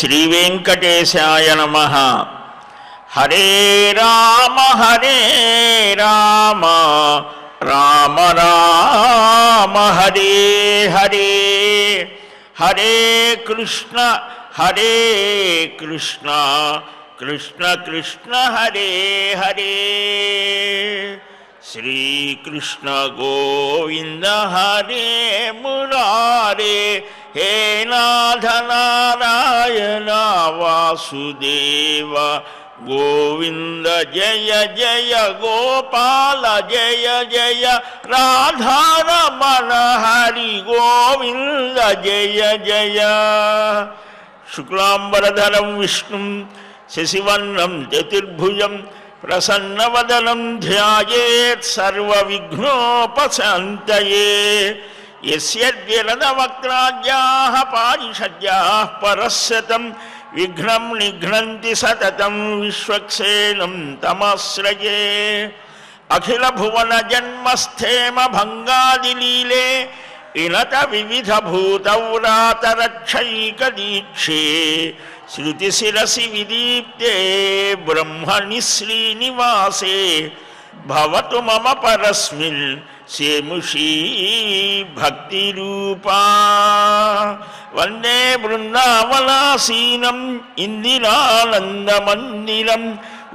శ్రీవేంకటేశాయ నమః. హరే రామ రామ రామ హరే హరే, హరే కృష్ణ కృష్ణ కృష్ణ హరే హరే. శ్రీకృష్ణ గోవింద హరే మురారే, హే నాథ నారాయణ వాసుదేవ గోవింద జయ జయ గోపాల జయ జయ రాధారమణ హరి గోవింద జయ జయ. శుక్లాంబరధరం విష్ణుం శశివర్ణం చతుర్భుజం ప్రసన్నవదనం ధ్యాయేత్ సర్వవిఘ్నోపశాంతయే. యస్యద్విరదవక్త్రాద్యాః పారిషద్యాః పరస్సతం విఘ్నం నిఘ్నంతి సతతం విశ్వక్సేనం తమాశ్రయే. అఖిల భువన జన్మస్థేమ భంగాదిలీలే ఇనత వివిధ భూతవ్రాతరక్షైకదీక్షే. శృతిశిరసి విదీప్తే బ్రహ్మణి శ్రీనివాసే. భవతు మమ పరస్మిన్ సేముషీ భక్తిరూపా. వందే బృందావనాసీనం ఇందిరానందమందిరం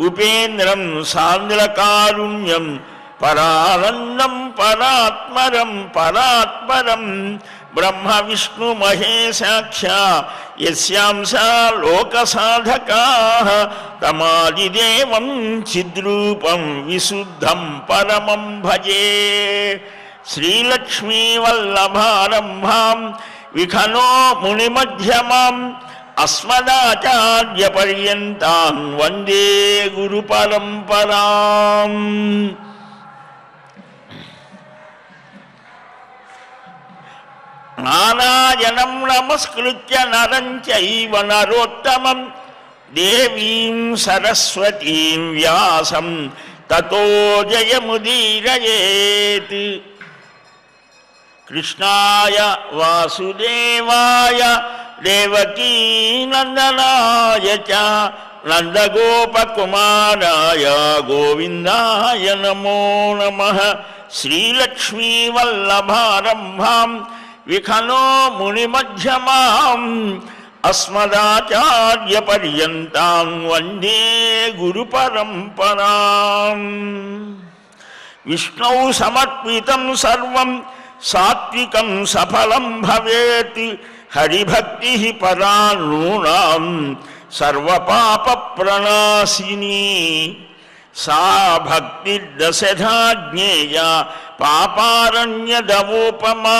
ఉపేంద్రం సాంద్రకారుణ్యం పరానందం పరాత్పరం బ్రహ్మ విష్ణు మహేశాఖ్యా యస్యాంసా లోకసాధకాః తమాదిదేవం చిద్రూపం విశుద్ధం పరమం భజే. శ్రీలక్ష్మీవల్లభారంభాం విఖనో మునిమధ్యమాం అస్మదాచార్యపర్యంతాం వందే గురుపరంపరాం. నారాయణం నమస్కృత్య నరం చైవ నరోత్తమం దేవీం సరస్వతీం వ్యాసం తతో జయముదీరయేత్. కృష్ణాయ వాసుదేవాయ దేవకీనందనాయ చ నందగోపకుమారాయ గోవిందాయ నమో నమః. శ్రీలక్ష్మీవల్లభారంభాం విఖనో మునిమధ్యమాం అస్మదాచార్యపర్యంతాం వందే గురుపరంపరాం. విష్ణౌ సమర్పితం సర్వం సాత్వికం సఫలం భవేత్. హరిభక్తి పరా నూనాం సర్వపాప ప్రణాశినీ. సా భక్తిర్దశధా జ్ఞేయా పాపారణ్యదవోపమా.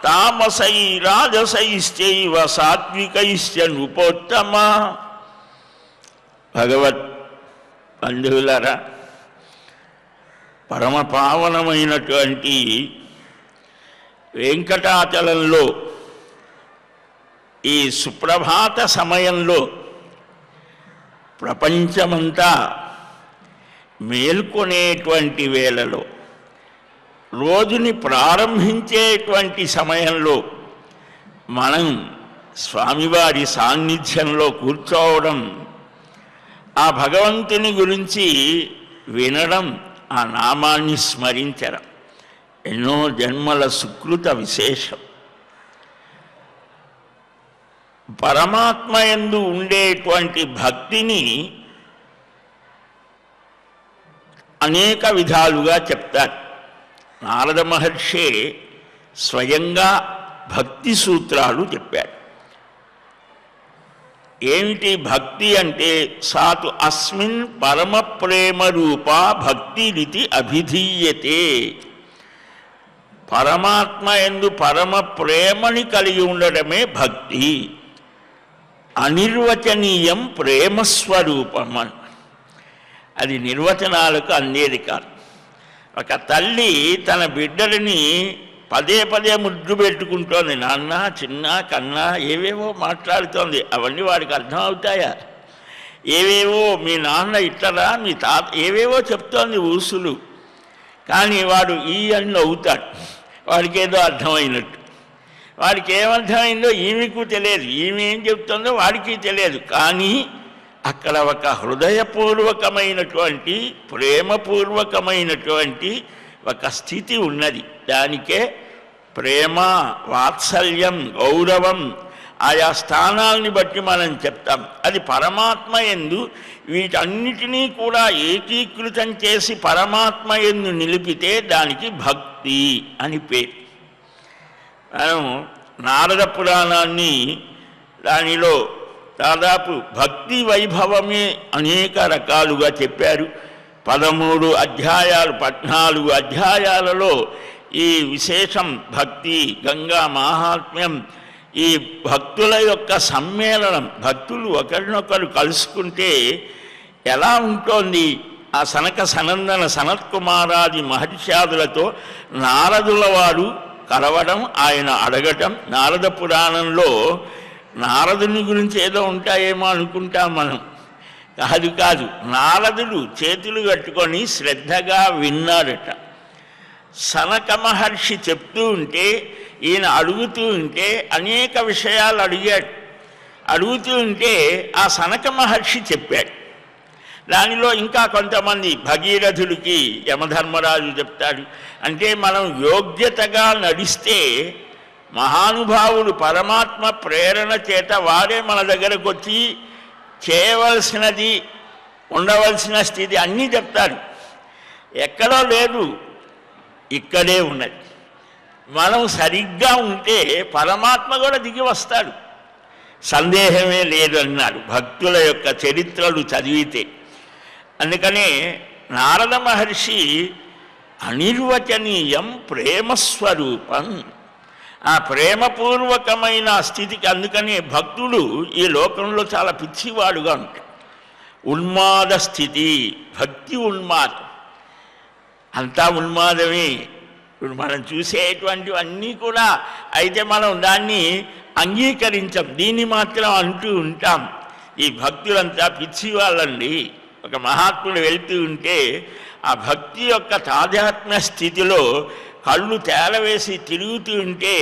తామసై రాజసైశ్చైవ సాత్వికైశ్చ నృపోత్తమా. భగవత్ బంధువులారా, పరమ పావనమైనటువంటి వెంకటాచలంలో ఈ సుప్రభాత సమయంలో ప్రపంచమంతా మేల్కొనేటువంటి వేళలో, రోజుని ప్రారంభించేటువంటి సమయంలో మనం స్వామివారి సాన్నిధ్యంలో కూర్చోవడం, ఆ భగవంతుని గురించి వినడం, ఆ నామాన్ని స్మరించడం ఎన్నో జన్మల సుకృత విశేషం. పరమాత్మ యందు ఉండేటువంటి భక్తిని అనేక విధాలుగా చెప్తారు. నారద మహర్షి స్వయంగా భక్తి సూత్రాలు చెప్పారు. ఏమిటి భక్తి అంటే? సాతు అస్మిన్ పరమ ప్రేమ రూపా భక్తిరితి అభిధీయతే. పరమాత్మ యందు పరమ ప్రేమని కలిగి ఉండడమే భక్తి. అనిర్వచనీయం ప్రేమస్వరూపం. అది నిర్వచనాలకు అందేది కాదు. ఒక తల్లి తన బిడ్డలని పదే పదే ముద్దు పెట్టుకుంటోంది. నాన్న, చిన్న, కన్న ఏవేవో మాట్లాడుతోంది. అవన్నీ వాడికి అర్థం అవుతాయా? ఏవేవో మీ నాన్న ఇట్లరా, మీ తాత ఏవేవో చెప్తోంది ఊసులు. కానీ వాడు ఈ అని అవుతాడు, వాడికి ఏదో అర్థమైనట్టు. వాడికి ఏమర్థమైందో ఈమెకు తెలియదు, ఈమె ఏం చెప్తుందో వాడికి తెలియదు. కానీ అక్కడ ఒక హృదయపూర్వకమైనటువంటి ప్రేమపూర్వకమైనటువంటి ఒక స్థితి ఉన్నది. దానికే ప్రేమ, వాత్సల్యం, గౌరవం ఆయా స్థానాల్ని బట్టి మనం చెప్తాం. అది పరమాత్మ యందు వీటన్నిటినీ కూడా ఏకీకృతం చేసి పరమాత్మ యందు నిలిపితే దానికి భక్తి అని పేరు. మనం నారద పురాణాన్ని దానిలో దాదాపు భక్తి వైభవమే అనేక రకాలుగా చెప్పారు. 13 అధ్యాయాలు 14 అధ్యాయాలలో ఈ విశేషం భక్తి, గంగా మహాత్మ్యం, ఈ భక్తుల యొక్క సమ్మేళనం, భక్తులు ఒకరినొకరు కలుసుకుంటే ఎలా ఉంటోంది. ఆ సనక సనందన సనత్కుమారాది మహర్షాదులతో నారదుల వారు కలవడం, ఆయన అడగటం. నారద పురాణంలో నారదుని గురించి ఏదో ఉంటాయేమో అనుకుంటాం మనం. కాదు, నారదుడు చేతులు కట్టుకొని శ్రద్ధగా విన్నారట. సనక మహర్షి చెప్తూ ఉంటే ఈయన అడుగుతూ ఉంటే అనేక విషయాలు అడుగుతూ ఉంటే ఆ సనక మహర్షి చెప్పాడు. దానిలో ఇంకా కొంతమంది భగీరథుడికి యమధర్మరాజు చెప్తాడు. అంటే మనం యోగ్యతగా నడిస్తే మహానుభావుడు పరమాత్మ ప్రేరణ చేత వారే మన దగ్గరకు వచ్చి చేయవలసినది, ఉండవలసిన స్థితి అన్నీ చెప్తారు. ఎక్కడో లేదు, ఇక్కడే ఉన్నది. మనం సరిగ్గా ఉంటే పరమాత్మ కూడా దిగి వస్తాడు, సందేహమే లేదు అన్నాడు భక్తుల యొక్క చరిత్రలు చదివితే. అందుకనే నారద మహర్షి అనిర్వచనీయం ప్రేమస్వరూపం, ఆ ప్రేమపూర్వకమైన స్థితికి. అందుకనే భక్తుడు ఈ లోకంలో చాలా పిచ్చివాడుగా ఉంటాడు. ఉన్మాద స్థితి, భక్తి ఉన్మాదం, అంతా ఉన్మాదమే. ఇప్పుడు మనం చూసేటువంటివన్నీ కూడా. అయితే మనం దాన్ని అంగీకరించాం, దీన్ని మాత్రం అంటూ ఉంటాం. ఈ భక్తులంతా పిచ్చి వాళ్ళండి. ఒక మహాత్ముడు వెళ్తూ ఉంటే ఆ భక్తి యొక్క తాదాత్మ్య స్థితిలో కళ్ళు తేలవేసి తిరుగుతూ ఉంటే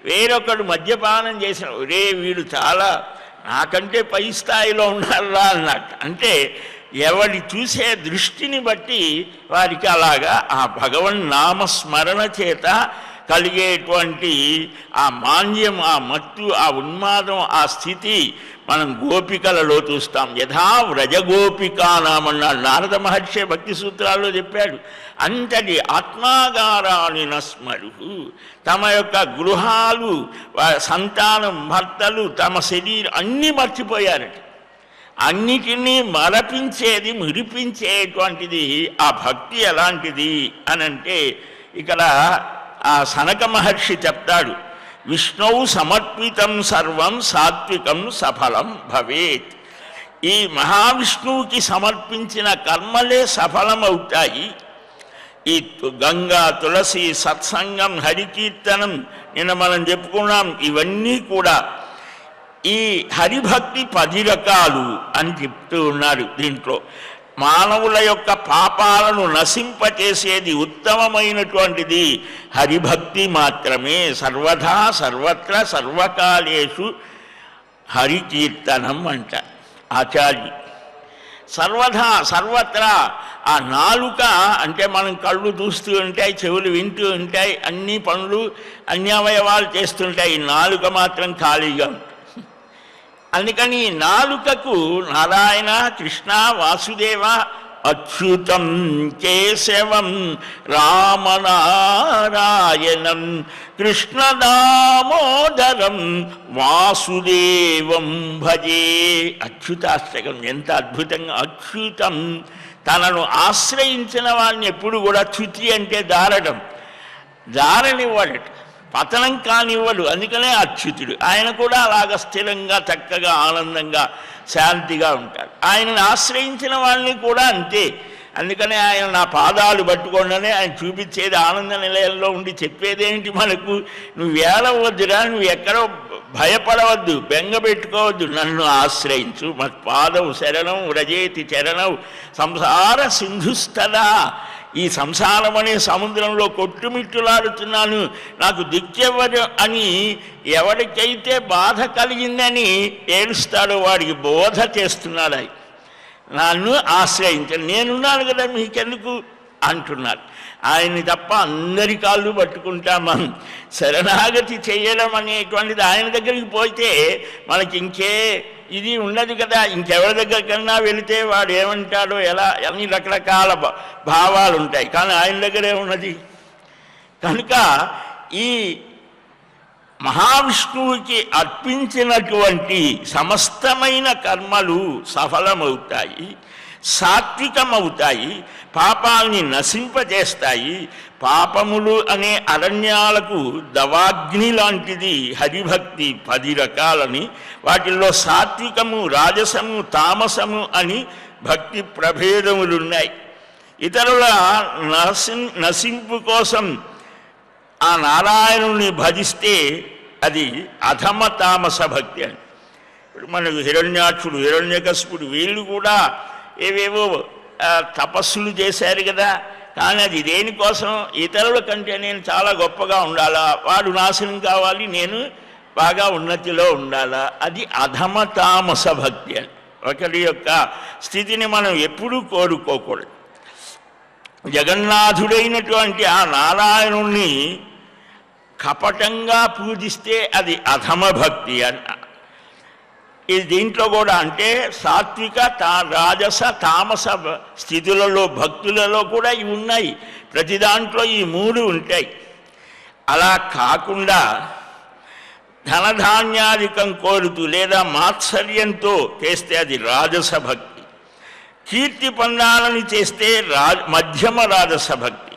వేరొకడు మద్యపానం చేసిన, ఒరే వీడు చాలా నాకంటే పై స్థాయిలో ఉన్నారా అన్నట్టు. అంటే ఎవరి చూసే దృష్టిని బట్టి వారికి అలాగా ఆ భగవన్ నామస్మరణ చేత కలిగేటువంటి ఆ మాన్యం, ఆ మత్తు, ఆ ఉన్మాదం, ఆ స్థితి మనం గోపికలలో చూస్తాం. యథా వ్రజగోపికానామన్నాడు నారద మహర్షి భక్తి సూత్రాల్లో చెప్పాడు. అంతటి ఆత్మాగారాన్ని నస్మరు, తమ యొక్క గృహాలు, సంతానం, భర్తలు, తమ శరీరం అన్నీ మర్చిపోయారట. అన్నిటినీ మరపించేది, మురిపించేటువంటిది ఆ భక్తి ఎలాంటిది అనంటే ఇక్కడ ఆ సనక మహర్షి చెప్తాడు. విష్ణువు సమర్పితం సర్వం సాత్వికం సఫలం భవేత్. ఈ మహావిష్ణువుకి సమర్పించిన కర్మలే సఫలమవుతాయి. ఈ గంగా, తులసి, సత్సంగం, హరికీర్తనం నిన్న మనం చెప్పుకున్నాం. ఇవన్నీ కూడా ఈ హరిభక్తి 10 రకాలు అని చెప్తూ ఉన్నారు. దీంట్లో మానవుల యొక్క పాపాలను నశింపచేసేది ఉత్తమమైనటువంటిది హరిభక్తి మాత్రమే. సర్వదా సర్వత్ర సర్వకాలేషు హరికీర్తనం అంట ఆచార్య. సర్వదా సర్వత్రా ఆ నాలుక అంటే మనం కళ్ళు చూస్తూ ఉంటాయి, చెవులు వింటూ ఉంటాయి, అన్ని పనులు అన్ని అవయవాలు చేస్తుంటాయి. ఈ నాలుక మాత్రం ఖాళీగా ఉంటుంది. అందుకని నాలుకకు నారాయణ, కృష్ణ, వాసుదేవ, అచ్యుతం, కేశవం, రామనారాయణం, కృష్ణదామోదరం, వాసుదేవం భజే. అచ్యుతాష్టకం ఎంత అద్భుతంగా. అచ్యుతం, తనను ఆశ్రయించిన వాడిని ఎప్పుడు కూడా చ్యుతి అంటే దారడం, దారనివ్వడట, పతనం కానివ్వడు. అందుకనే అచ్యుతుడు. ఆయన కూడా అలాగ స్థిరంగా, చక్కగా, ఆనందంగా, శాంతిగా ఉంటాడు. ఆయనను ఆశ్రయించిన వాళ్ళని కూడా అంతే. అందుకనే ఆయన నా పాదాలు పట్టుకోండి ఆయన చూపించేది ఆనంద నిలయంలో ఉండి చెప్పేదేంటి మనకు, నువ్వు ఏడవద్దురా, నువ్వు ఎక్కడో భయపడవద్దు, బెంగ పెట్టుకోవద్దు, నన్ను ఆశ్రయించు. మత్ పాదం శరణం వ్రజేతి చరణం సంసార సింధుస్తదా. ఈ సంసారం అనే సముద్రంలో కొట్టుమిట్టులాడుతున్నాను, నాకు దిక్కెవ్వరు అని ఎవరికైతే బాధ కలిగిందని ఏడుస్తాడో వాడికి బోధ చేస్తున్నాడు. ఆయన నన్ను ఆశ్రయించాను, నేనున్నాను కదా మీకెందుకు అంటున్నారు. ఆయన్ని తప్ప అందరి కాళ్ళు పట్టుకుంటాం మనం. శరణాగతి చేయడం అనేటువంటిది ఆయన దగ్గరికి పోతే మనకి ఇంకే ఇది ఉండదు కదా. ఇంకెవరి దగ్గరికన్నా వెళితే వాడు ఏమంటాడో ఎలా అన్ని రకరకాల భావాలు ఉంటాయి, కానీ ఆయన దగ్గరే ఉన్నది. కనుక ఈ మహావిష్ణువుకి అర్పించినటువంటి సమస్తమైన కర్మలు సఫలమవుతాయి, సాత్వికమవుతాయి, పాపాల్ని నశింపజేస్తాయి. పాపములు అనే అరణ్యాలకు దవాగ్ని లాంటిది హరిభక్తి 10 రకాలని. వాటిల్లో సాత్వికము, రాజసము, తామసము అని భక్తి ప్రభేదములున్నాయి. ఇతరుల నశింపు కోసం ఆ నారాయణుని భజిస్తే అది అధమ తామస భక్తి అని. ఇప్పుడు మనకు హిరణ్యాక్షుడు, హిరణ్యకశిపుడు వీళ్ళు కూడా ఏవేవో తపస్సులు చేశారు కదా. కానీ అది దేనికోసం? ఇతరుల కంటే నేను చాలా గొప్పగా ఉండాలా, వాడు నాశనం కావాలి, నేను బాగా ఉన్నతిలో ఉండాలా. అది అధమ తామస భక్తి అని. ఒకరి యొక్క స్థితిని మనం ఎప్పుడూ కోరుకోకూడదు. జగన్నాథుడైనటువంటి ఆ నారాయణుణ్ణి కపటంగా పూజిస్తే అది అధమ భక్తి అన్న. ఇది దీంట్లో కూడా అంటే సాత్విక, రాజస, తామస స్థితులలో భక్తులలో కూడా ఇవి ఉన్నాయి. ప్రతి దాంట్లో ఈ 3 ఉంటాయి. అలా కాకుండా ధనధాన్యాధికం కోరుతూ లేదా మాత్సర్యంతో చేస్తే అది రాజస భక్తి. కీర్తి పొందాలని చేస్తే మధ్యమ రాజస భక్తి.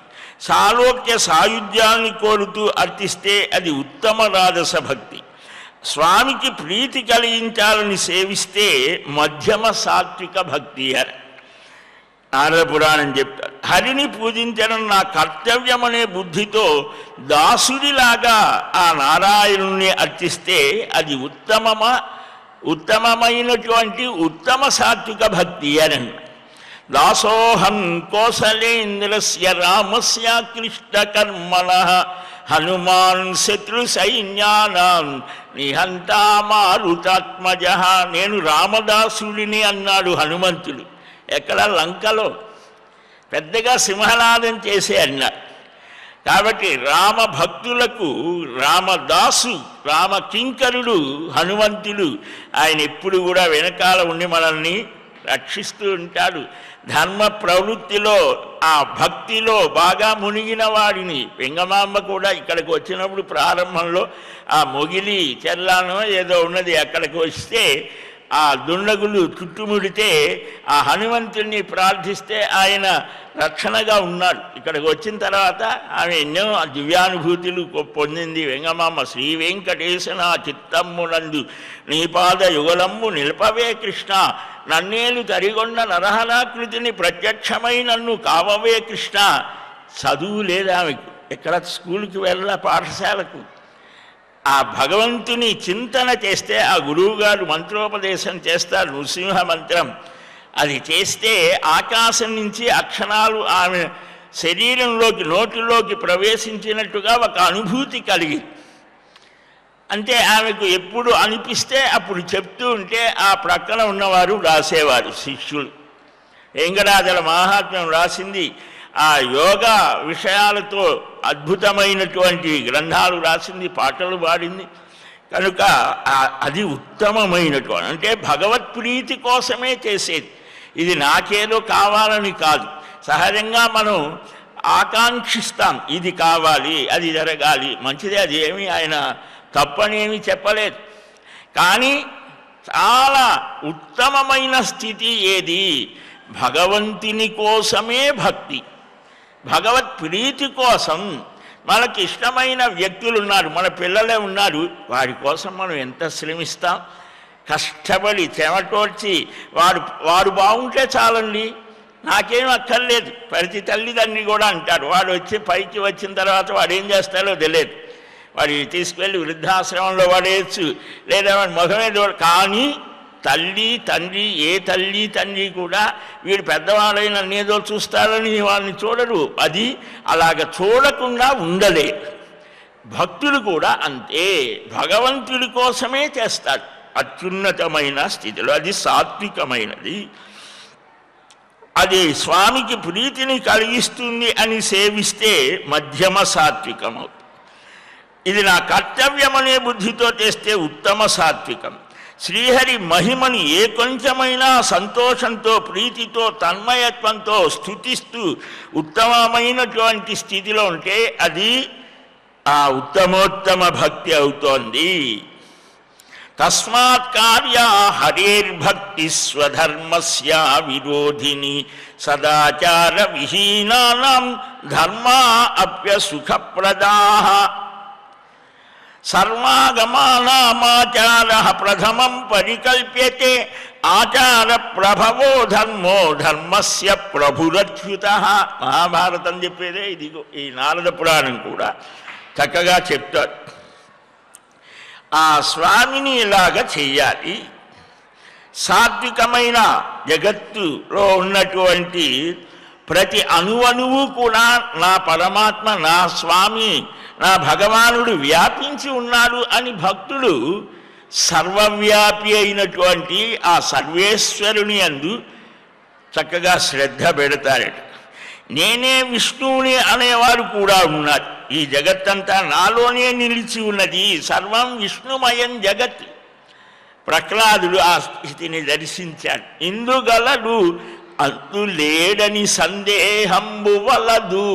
సాలోక్య సాయుధ్యాన్ని కోరుతూ అర్చిస్తే అది ఉత్తమ రాజస భక్తి. స్వామికి ప్రీతి కలిగించాలని సేవిస్తే మధ్యమ సాత్విక భక్తి అని నారద పురాణం చెప్తారు. హరిని పూజించడం నా కర్తవ్యం అనే బుద్ధితో దాసుడిలాగా ఆ నారాయణుణ్ణి అర్చిస్తే అది ఉత్తమమైనటువంటి ఉత్తమ సాత్విక భక్తి అని. దాసోహం కోసలేంద్రస్య రామస్య కృష్ణ కర్మణః హనుమాన్ శత్రు సైన్యానాం నిహంతా మారుతాత్మజ. నేను రామదాసుడిని అన్నాడు హనుమంతుడు. ఎక్కడ? లంకలో పెద్దగా సింహనాదం చేసే అన్నాడు. కాబట్టి రామ భక్తులకు రామదాసు, రామ కింకరుడు హనుమంతుడు. ఆయన ఎప్పుడు కూడా వెనకాల ఉండి మనల్ని రక్షిస్తూ ఉంటాడు. ధర్మ ప్రవృత్తిలో ఆ భక్తిలో బాగా మునిగిన వాడిని వెంగమాంబ కూడా ఇక్కడికి వచ్చినప్పుడు ప్రారంభంలో ఆ మొగిలి చెల్లానో ఏదో ఉన్నది, అక్కడికి వస్తే ఆ దుండగులు చుట్టుముడితే ఆ హనుమంతుడిని ప్రార్థిస్తే ఆయన రక్షణగా ఉన్నాడు. ఇక్కడికి వచ్చిన తర్వాత ఆమె ఎన్నో దివ్యానుభూతులు పొందింది. వెంగమాంబ శ్రీ వెంకటేశన చిత్తమ్మునందు నీ పాద యుగలమ్ము నిలపవే కృష్ణ, నన్నేలు తరిగొండ నరహరాకృతిని ప్రత్యక్షమై నన్ను కావవే కృష్ణ. చదువు లేదా ఆమెకు, ఎక్కడ స్కూల్కి వెళ్ళ పాఠశాలకు. ఆ భగవంతుని చింతన చేస్తే ఆ గురువుగారు మంత్రోపదేశం చేస్తారు, నృసింహ మంత్రం. అది చేస్తే ఆకాశం నుంచి అక్షరాలు ఆమె శరీరంలోకి నోటిలోకి ప్రవేశించినట్టుగా ఒక అనుభూతి కలిగి, అంటే ఆమెకు ఎప్పుడు అనిపిస్తే అప్పుడు చెప్తూ ఉంటే ఆ ప్రక్కన ఉన్నవారు రాసేవారు శిష్యులు. వెంకటాచల మహాత్మ్యం రాసింది, ఆ యోగా విషయాలతో అద్భుతమైనటువంటి గ్రంథాలు రాసింది, పాటలు పాడింది. కనుక అది ఉత్తమమైనటువంటి, అంటే భగవత్ప్రీతి కోసమే చేసేది. ఇది నాకేదో కావాలని కాదు. సహజంగా మనం ఆకాంక్షిస్తాం, ఇది కావాలి, అది జరగాలి, మంచిదే, అది ఏమి ఆయన తప్పనేమి చెప్పలేదు. కానీ చాలా ఉత్తమమైన స్థితి ఏది? భగవంతుని కోసమే భక్తి, భగవత్ ప్రీతి కోసం. మనకి ఇష్టమైన వ్యక్తులు ఉన్నారు, మన పిల్లలే ఉన్నారు, వారి కోసం మనం ఎంత శ్రమిస్తాం, కష్టపడి చెమటోడ్చి వారు బాగుంటే చాలండి, నాకేం అక్కర్లేదు. ప్రతి తల్లిదండ్రి కూడా అంటారు. వాడు వచ్చి పైకి వచ్చిన తర్వాత వాడు ఏం చేస్తాడో తెలియదు, వాడిని తీసుకువెళ్ళి వృద్ధాశ్రమంలో పడేయచ్చు, లేదా వాడి ముఖమే కానీ తల్లి తండ్రి తల్లి తండ్రి కూడా వీడు పెద్దవాళ్ళైన నేదో చూస్తారని వాళ్ళని చూడరు. అది అలాగ చూడకుండా ఉండలే. భక్తులు కూడా అంతే, భగవంతుడి కోసమే చేస్తారు అత్యున్నతమైన స్థితిలో. అది సాత్వికమైనది. అది స్వామికి ప్రీతిని కలిగిస్తుంది అని సేవిస్తే మధ్యమ సాత్వికం అవుతుంది. ఇది నా కర్తవ్యం అనే బుద్ధితో చేస్తే ఉత్తమ సాత్వికం. శ్రీహరి మహిమని కొంచెమైనా సంతోషంతో ప్రీతితో తన్మయత్వంతో స్తుతిస్తూ ఉత్తమమైనటువంటి స్థితిలో ఉంటే అది ఆ ఉత్తమోత్తమ భక్తి అవుతోంది. తస్మాత్ కార్య హరేర్భక్తి స్వధర్మస్య విరోధిని సదాచార విహీనానాం ధర్మా అప్యసుఖప్రదాః సర్వాగమానామాచార ప్రథమం పరికల్ప్యతే ఆచార ప్రభవో ధర్మో ధర్మస్య ప్రభురచ్యుతః. మహాభారతం చెప్పేదే ఇదిగో. ఈ నారద పురాణం కూడా చక్కగా చెప్తారు. ఆ స్వామిని ఇలాగ చెయ్యాలి. సాత్వికమైన జగత్తులో ఉన్నటువంటి ప్రతి అణువణువు కూడా నా పరమాత్మ, నా స్వామి, నా భగవానుడు వ్యాపించి ఉన్నాడు అని భక్తుడు సర్వవ్యాపి అయినటువంటి ఆ సర్వేశ్వరుని యందు చక్కగా శ్రద్ధ పెడతారట. నేనే విష్ణువుని అనేవారు కూడా ఉన్నారు. ఈ జగత్తంతా నాలోనే నిలిచి ఉన్నది. సర్వం విష్ణుమయం జగత్. ప్రహ్లాదుడు ఆ స్థితిని దర్శించాడు. ఇందుగలడు అంతు లేడని సందేహంబు వలదు.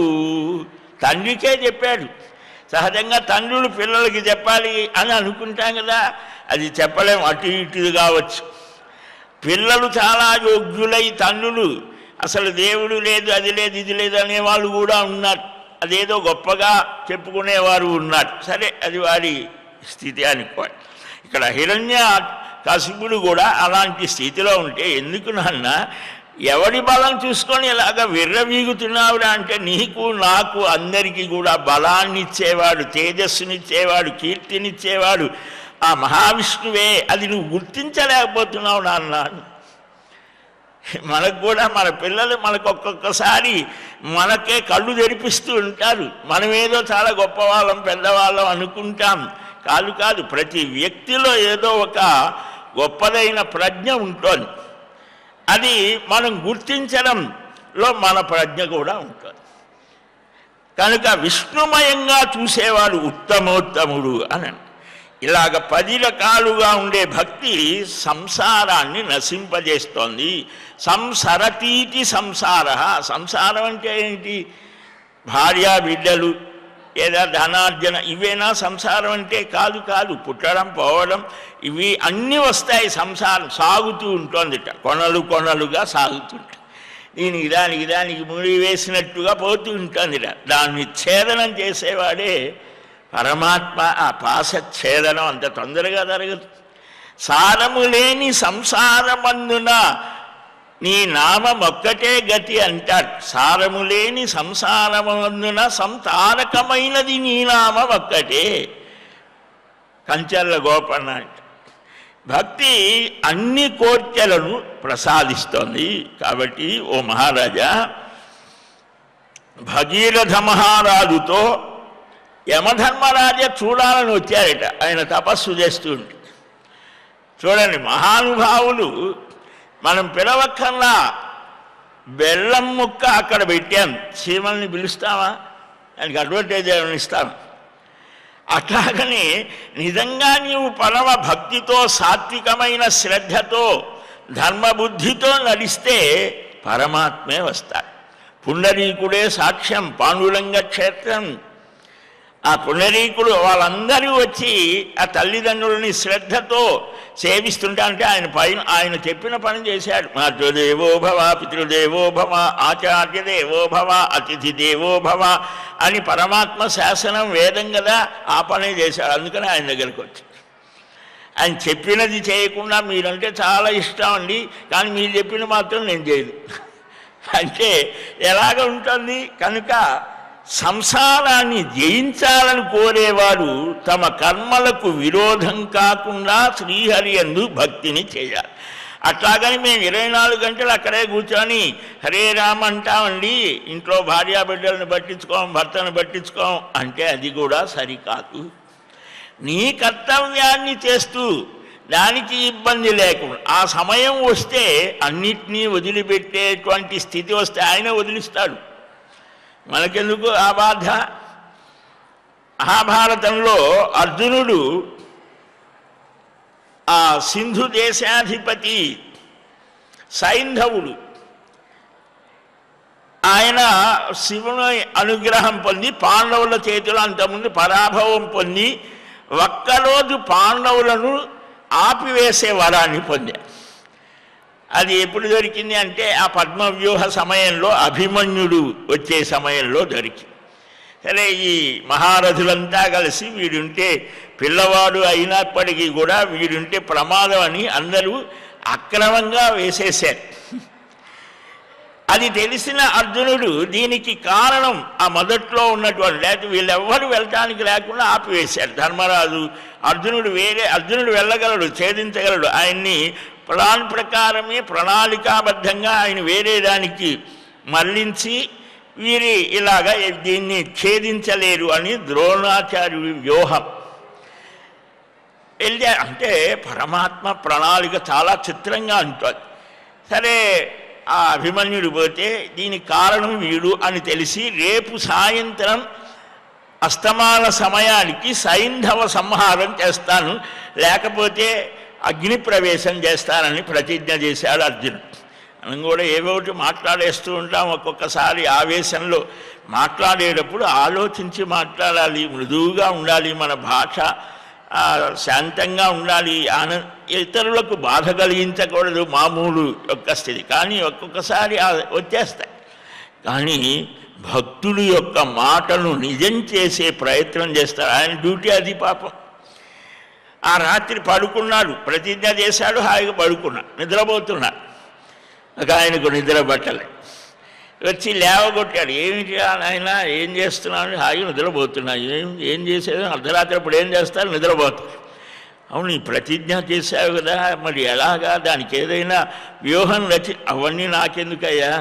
తండ్రికే చెప్పాడు. సహజంగా తండ్రులు పిల్లలకి చెప్పాలి అని అనుకుంటాం కదా, అది చెప్పలేం. అటు ఇటు కావచ్చు. పిల్లలు చాలా యోగ్యులై తండ్రులు అసలు దేవుడు లేదు, అది లేదు, ఇది లేదు అనేవాళ్ళు కూడా ఉన్నారు. అదేదో గొప్పగా చెప్పుకునేవారు ఉన్నారు. సరే, అది వారి స్థితి అనుకోండి. ఇక్కడ హిరణ్య కశిపుడు కూడా అలాంటి స్థితిలో ఉంటే ఎందుకు నాన్న ఎవడి బలం చూసుకొని ఇలాగ విర్రవీగుతున్నావురా అంటే, నీకు నాకు అందరికీ కూడా బలాన్ని ఇచ్చేవాడు, తేజస్సునిచ్చేవాడు, కీర్తినిచ్చేవాడు ఆ మహావిష్ణువే. అది నువ్వు గుర్తించలేకపోతున్నావు నాన్న. మనకు కూడా మన పిల్లలు మనకు ఒక్కొక్కసారి మనకే కళ్ళు తెరిపిస్తూ ఉంటారు. మనమేదో చాలా గొప్పవాళ్ళం, పెద్దవాళ్ళం అనుకుంటాం. కాదు, ప్రతి వ్యక్తిలో ఏదో ఒక గొప్పదైన ప్రజ్ఞ ఉంటుంది. అది మనం గుర్తించడంలో మన ప్రజ్ఞ కూడా ఉంటుంది. కనుక విష్ణుమయంగా చూసేవాడు ఉత్తమోత్తముడు అని. ఇలాగ 10 రకాలుగా ఉండే భక్తి సంసారాన్ని నశింపజేస్తోంది. సంసరతీతి సంసార. సంసారం అంటే ఏంటి? భార్య బిడ్డలు లేదా ధనార్జన, ఇవేనా సంసారం అంటే? కాదు. పుట్టడం, పోవడం, ఇవి అన్నీ వస్తాయి. సంసారం సాగుతూ ఉంటుంది, కొనలుగా సాగుతుంటాయి. దానికి ముడి వేసినట్టుగా పోతూ ఉంటుంది. దాన్ని ఛేదనం చేసేవాడే పరమాత్మ. ఆ పాశఛేదనం అంత తొందరగా జరగదు. సారము లేని సంసారమందున నీ నామమొక్కటే గతి అంటారు. సారము లేని సంసారమందున సంతారకమైనది నీ నామం ఒక్కటే. కంచర్ల గోపన్న అంటే భక్తి అన్ని కోర్కెలను ప్రసాదిస్తోంది. కాబట్టి ఓ మహారాజా, భగీరథ మహారాజుతో యమధర్మరాజ చూడాలని వచ్చారట. ఆయన తపస్సు చేస్తూ ఉంటే చూడండి, మహానుభావులు మనం పిలవక్కర్లా, బెల్లం ముక్క అక్కడ పెట్టాం, చీమల్ని పిలుస్తామా? దానికి అడ్వర్టైజ్ ఇస్తాం. అట్లాగని నిజంగా నీవు పరమ భక్తితో, సాత్వికమైన శ్రద్ధతో, ధర్మబుద్ధితో నడిస్తే పరమాత్మే వస్తాడు. పుండరీకుడే సాక్ష్యం, పాండురంగ క్షేత్రం. ఆ పుండరీకుడు వాళ్ళందరూ వచ్చి ఆ తల్లిదండ్రులని శ్రద్ధతో సేవిస్తుంటా అంటే ఆయన చెప్పిన పని చేశాడు. మాతృదేవో భవ, పితృదేవో భవ, ఆచార్య దేవో భవ, అతిథి దేవో భవ అని పరమాత్మ శాసనం, వేదం కదా, ఆ పనే చేశాడు. అందుకని ఆయన దగ్గరికి వచ్చి ఆయన చెప్పినది చేయకుండా మీరంటే చాలా ఇష్టం అండి, కానీ మీరు చెప్పిన మాత్రం నేను చేయను అంటే ఎలాగ ఉంటుంది? కనుక సంసారాన్ని జయించాలని కోరేవారు తమ కర్మలకు విరోధం కాకుండా శ్రీహరి యందు భక్తిని చేయాలి. అట్లాగని మేము 24 గంటలు అక్కడే కూర్చొని హరే రామ అంటామండి, ఇంట్లో భార్యాబిడ్డలను పట్టించుకోం, భర్తను పట్టించుకోం అంటే అది కూడా సరికాదు. నీ కర్తవ్యాన్ని చేస్తూ దానికి ఇబ్బంది లేకుండా ఆ సమయం వస్తే అన్నిటినీ వదిలిపెట్టేటువంటి స్థితి వస్తే ఆయన వదిలిస్తాడు, మనకెందుకు ఆ బాధ. మహాభారతంలో అర్జునుడు ఆ సింధు దేశాధిపతి సైంధవుడు, ఆయన శివుని అనుగ్రహం పొంది పాండవుల చేతిలో అంతకుముందు పరాభవం పొంది ఒక్కరోజు పాండవులను ఆపివేసే వరాన్ని పొందారు. అది ఎప్పుడు దొరికింది అంటే ఆ పద్మవ్యూహ సమయంలో అభిమన్యుడు వచ్చే సమయంలో దొరికింది. సరే, ఈ మహారథులంతా కలిసి వీడుంటే పిల్లవాడు అయినప్పటికీ కూడా వీడుంటే ప్రమాదం అని అందరూ అక్రమంగా వేసేశారు. అది తెలిసిన అర్జునుడు దీనికి కారణం ఆ మొదట్లో ఉన్నటువంటి లేకపోతే వీళ్ళెవ్వరు వెళ్ళటానికి లేకుండా ఆపివేశారు. ధర్మరాజు అర్జునుడు వెళ్ళగలడు, ఛేదించగలడు, ఆయన్ని ప్లాన్ ప్రకారమే ప్రణాళికాబద్ధంగా ఆయన వేరే దానికి మళ్ళించి వీరి ఇలాగా దీన్ని ఛేదించలేరు అని ద్రోణాచార్యుడి వ్యూహం. అంటే పరమాత్మ ప్రణాళిక చాలా చిత్రంగా ఉంటుంది. సరే, ఆ అభిమన్యుడు పోతే దీనికి కారణం వీడు అని తెలిసి రేపు సాయంత్రం అస్తమాన సమయానికి సైంధవ సంహారం చేస్తాను, లేకపోతే అగ్ని ప్రవేశం చేస్తానని ప్రతిజ్ఞ చేశాడు అర్జునుడు. మనం కూడా ఏవోటి మాట్లాడేస్తూ ఉంటాం, ఒక్కొక్కసారి ఆవేశంలో మాట్లాడేటప్పుడు ఆలోచించి మాట్లాడాలి, మృదువుగా ఉండాలి, మన భాష శాంతంగా ఉండాలి, ఇతరులకు బాధ కలిగించకూడదు, మామూలు యొక్క స్థితి. కానీ ఒక్కొక్కసారి వచ్చేస్తాయి. కానీ భక్తుడి యొక్క మాటను నిజం చేసే ప్రయత్నం చేస్తారు. ఆయన డ్యూటీ అది పాపం. ఆ రాత్రి పడుకున్నాడు, ప్రతిజ్ఞ చేశాడు, హాయిగా పడుకున్నాడు, నిద్రపోతున్నాడు. ఆయనకు నిద్ర పట్టలే, వచ్చి లేవగొట్టాడు. ఏమిటి ఆయన ఏం చేస్తున్నాడు? హాయిగా నిద్రపోతున్నాడు. ఏం చేసేది? అర్ధరాత్రి అప్పుడు ఏం చేస్తారు? నిద్రపోతారు. అవును, ఈ ప్రతిజ్ఞ చేశావు కదా, మరి ఎలాగా? దానికి ఏదైనా వ్యూహం అవన్నీ నాకెందుకయ్యా,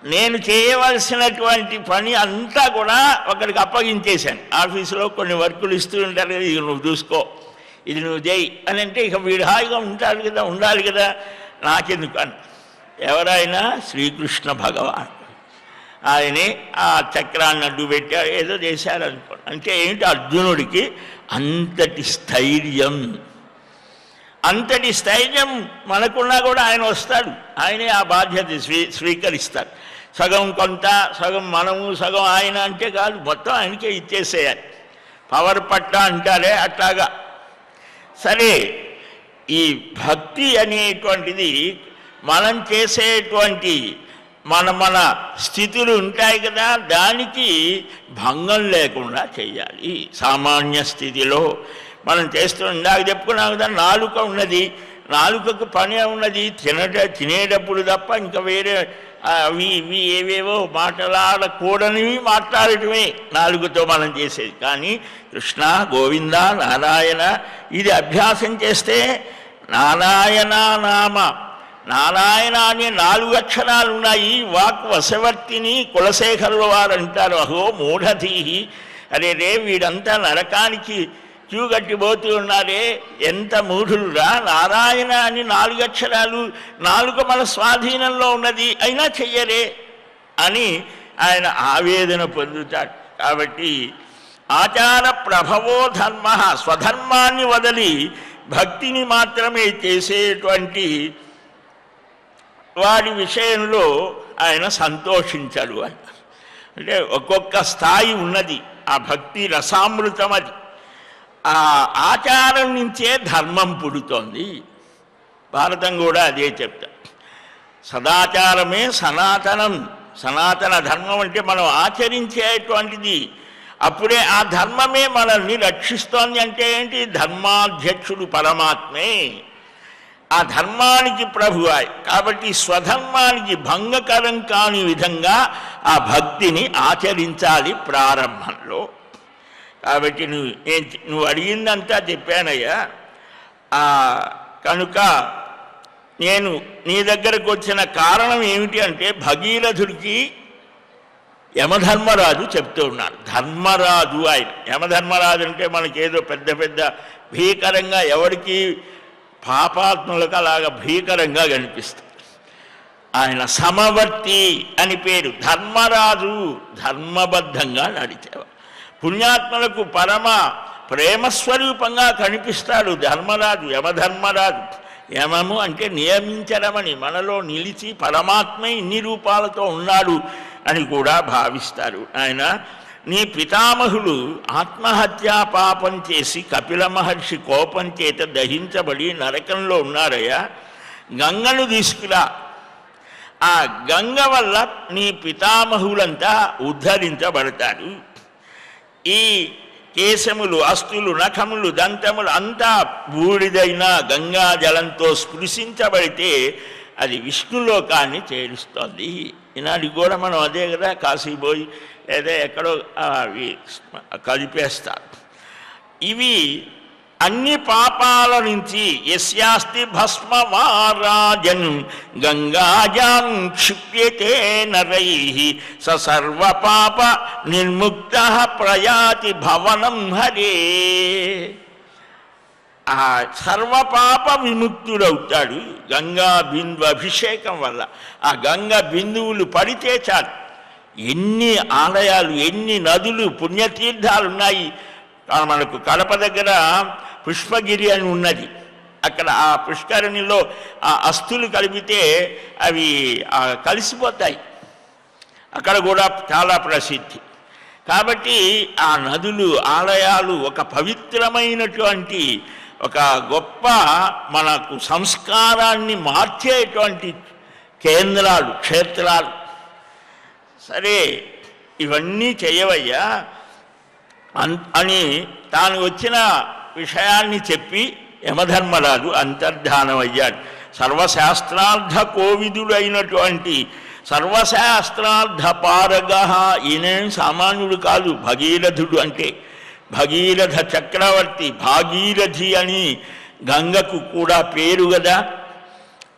నేను చేయవలసినటువంటి పని అంతా కూడా ఒకరికి అప్పగించేశాను. ఆఫీసులో కొన్ని వర్కులు ఇస్తూ ఉంటారు కదా, ఇది నువ్వు చూసుకో, ఇది నువ్వు చేయి అని అంటే ఇక వీడు హాయిగా ఉండాలి కదా, నాకెందుకు అని. ఎవరైనా శ్రీకృష్ణ భగవాన్ ఆయనే ఆ చక్రాన్ని అడ్డు పెట్టారు, ఏదో చేశారనుకో. అంటే ఏంటి, అర్జునుడికి అంతటి స్థైర్యం మనకున్నా కూడా ఆయన వస్తాడు, ఆయనే ఆ బాధ్యత స్వీకరిస్తాడు. సగం కొంత, సగం మనము, సగం ఆయన అంటే కాదు, మొత్తం ఆయనకే ఇచ్చేసేయాలి. పవర్ పట్ట అంటారే అట్లాగా. సరే, ఈ భక్తి అనేటువంటిది మనం చేసేటువంటి మన స్థితులు ఉంటాయి కదా, దానికి భంగం లేకుండా చేయాలి. సామాన్య స్థితిలో మనం చేస్తూ ఇందాక చెప్పుకున్నాం కదా, నాలుక ఉన్నది, నాలుకకు పని ఉన్నది, తినేటప్పుడు తప్ప ఇంకా వేరే అవి ఇవి ఏవేవో మాట్లాడకూడనివి మాట్లాడటమే నాలుగుతో మనం చేసేది. కానీ కృష్ణ, గోవింద, నారాయణ ఇది అభ్యాసం చేస్తే నారాయణ నామ, నారాయణ అనే 4 అక్షరాలు ఉన్నాయి. వాక్ వశవర్తిని కులశేఖరుల వారు అంటారు, అహో మూఢధీహి, అరే రే వీడంతా నరకానికి క్యూ కట్టిపోతూ ఉన్నారే, ఎంత మూఢులురా. నారాయణ అని 4 అక్షరాలు, 4 మన స్వాధీనంలో ఉన్నది, అయినా చెయ్యరే అని ఆయన ఆవేదన పొందుతాడు. కాబట్టి ఆచార ప్రభవో ధర్మ, స్వధర్మాన్ని వదిలి భక్తిని మాత్రమే చేసేటువంటి వాడి విషయంలో ఆయన సంతోషించాడు. అంటే ఒక్కొక్క స్థాయి ఉన్నది, ఆ భక్తి రసామృతం. అది ఆ ఆచారం నుంచే ధర్మం పుడుతోంది. భారతం కూడా అదే చెప్తా. సదాచారమే సనాతనం. సనాతన ధర్మం అంటే మనం ఆచరించేటువంటిది. అప్పుడే ఆ ధర్మమే మనల్ని రక్షిస్తోంది. అంటే ఏంటి? ధర్మాధ్యక్షుడు పరమాత్మే, ఆ ధర్మానికి ప్రభువాయ్. కాబట్టి స్వధర్మానికి భంగకరం కాని విధంగా ఆ భక్తిని ఆచరించాలి ప్రారంభంలో. కాబట్టి నువ్వు అడిగిందంతా చెప్పానయ్యా. కనుక నేను నీ దగ్గరకు వచ్చిన కారణం ఏమిటి అంటే, భగీరథుడికి యమధర్మరాజు చెప్తూ ఉన్నాడు. ధర్మరాజు ఆయన. యమధర్మరాజు అంటే మనకేదో పెద్ద పెద్ద భీకరంగా, ఎవరికి పాపాత్ములకు అలాగా భీకరంగా కనిపిస్తుంది. ఆయన సమవర్తి అని పేరు. ధర్మరాజు ధర్మబద్ధంగా నడిచేవాడు. పుణ్యాత్మలకు పరమ ప్రేమస్వరూపంగా కనిపిస్తాడు ధర్మరాజు, యమధర్మరాజు. యమము అంటే నియమించడమని, మనలో నిలిచి పరమాత్మ ఇన్ని రూపాలతో ఉన్నాడు అని కూడా భావిస్తారు. ఆయన నీ పితామహులు ఆత్మహత్యా పాపం చేసి కపిల మహర్షి కోపం చేత దహించబడి నరకంలో ఉన్నారయ్యా. గంగను తీసుకురా. ఆ గంగ వల్ల నీ పితామహులంతా ఉద్ధరించబడతారు. ఈ కేశములు, అస్తులు, నఖములు, దంతములు అంతా బూడిదైన గంగా జలంతో స్పృశించబడితే అది విష్ణులోకాన్ని చేరుస్తోంది. ఈనాటికి కూడా మనం అదే కదా, కాశీపోయి లేదా ఎక్కడో అవి కలిపేస్తారు. ఇవి అన్ని పాపాల నుంచి యస్యాస్తి భస్మవారాజన్ గంగాజాం క్షిప్యతే నరైః స సర్వపాప నిర్ముక్తః ప్రయాతి భవనం హరే. ఆ సర్వపాప విముక్తుడవుతాడు గంగా బిందు అభిషేకం వల్ల. ఆ గంగా బిందువులు పడితే చాలు. ఎన్ని ఆలయాలు, ఎన్ని నదులు, పుణ్యతీర్థాలు ఉన్నాయి. మనకు కడప దగ్గర పుష్పగిరి అని ఉన్నది. అక్కడ ఆ పుష్కరిణిలో ఆ అస్థులు కలిపితే అవి కలిసిపోతాయి. అక్కడ కూడా చాలా ప్రసిద్ధి. కాబట్టి ఆ నదులు, ఆలయాలు ఒక పవిత్రమైనటువంటి, ఒక గొప్ప మనకు సంస్కారాన్ని మార్చేటువంటి కేంద్రాలు, క్షేత్రాలు. సరే, ఇవన్నీ చేయవయ్యా అని తాను వచ్చిన విషయాన్ని చెప్పి యమధర్మరాజు అంతర్ధానమయ్యాడు. సర్వశాస్త్రార్థ కోవిదుడైనటువంటి సర్వశాస్త్రార్థ పారగ. ఈయనేం సామాన్యుడు కాదు. భగీరథుడు అంటే భగీరథ చక్రవర్తి. భాగీరథి అని గంగకు కూడా పేరు కదా.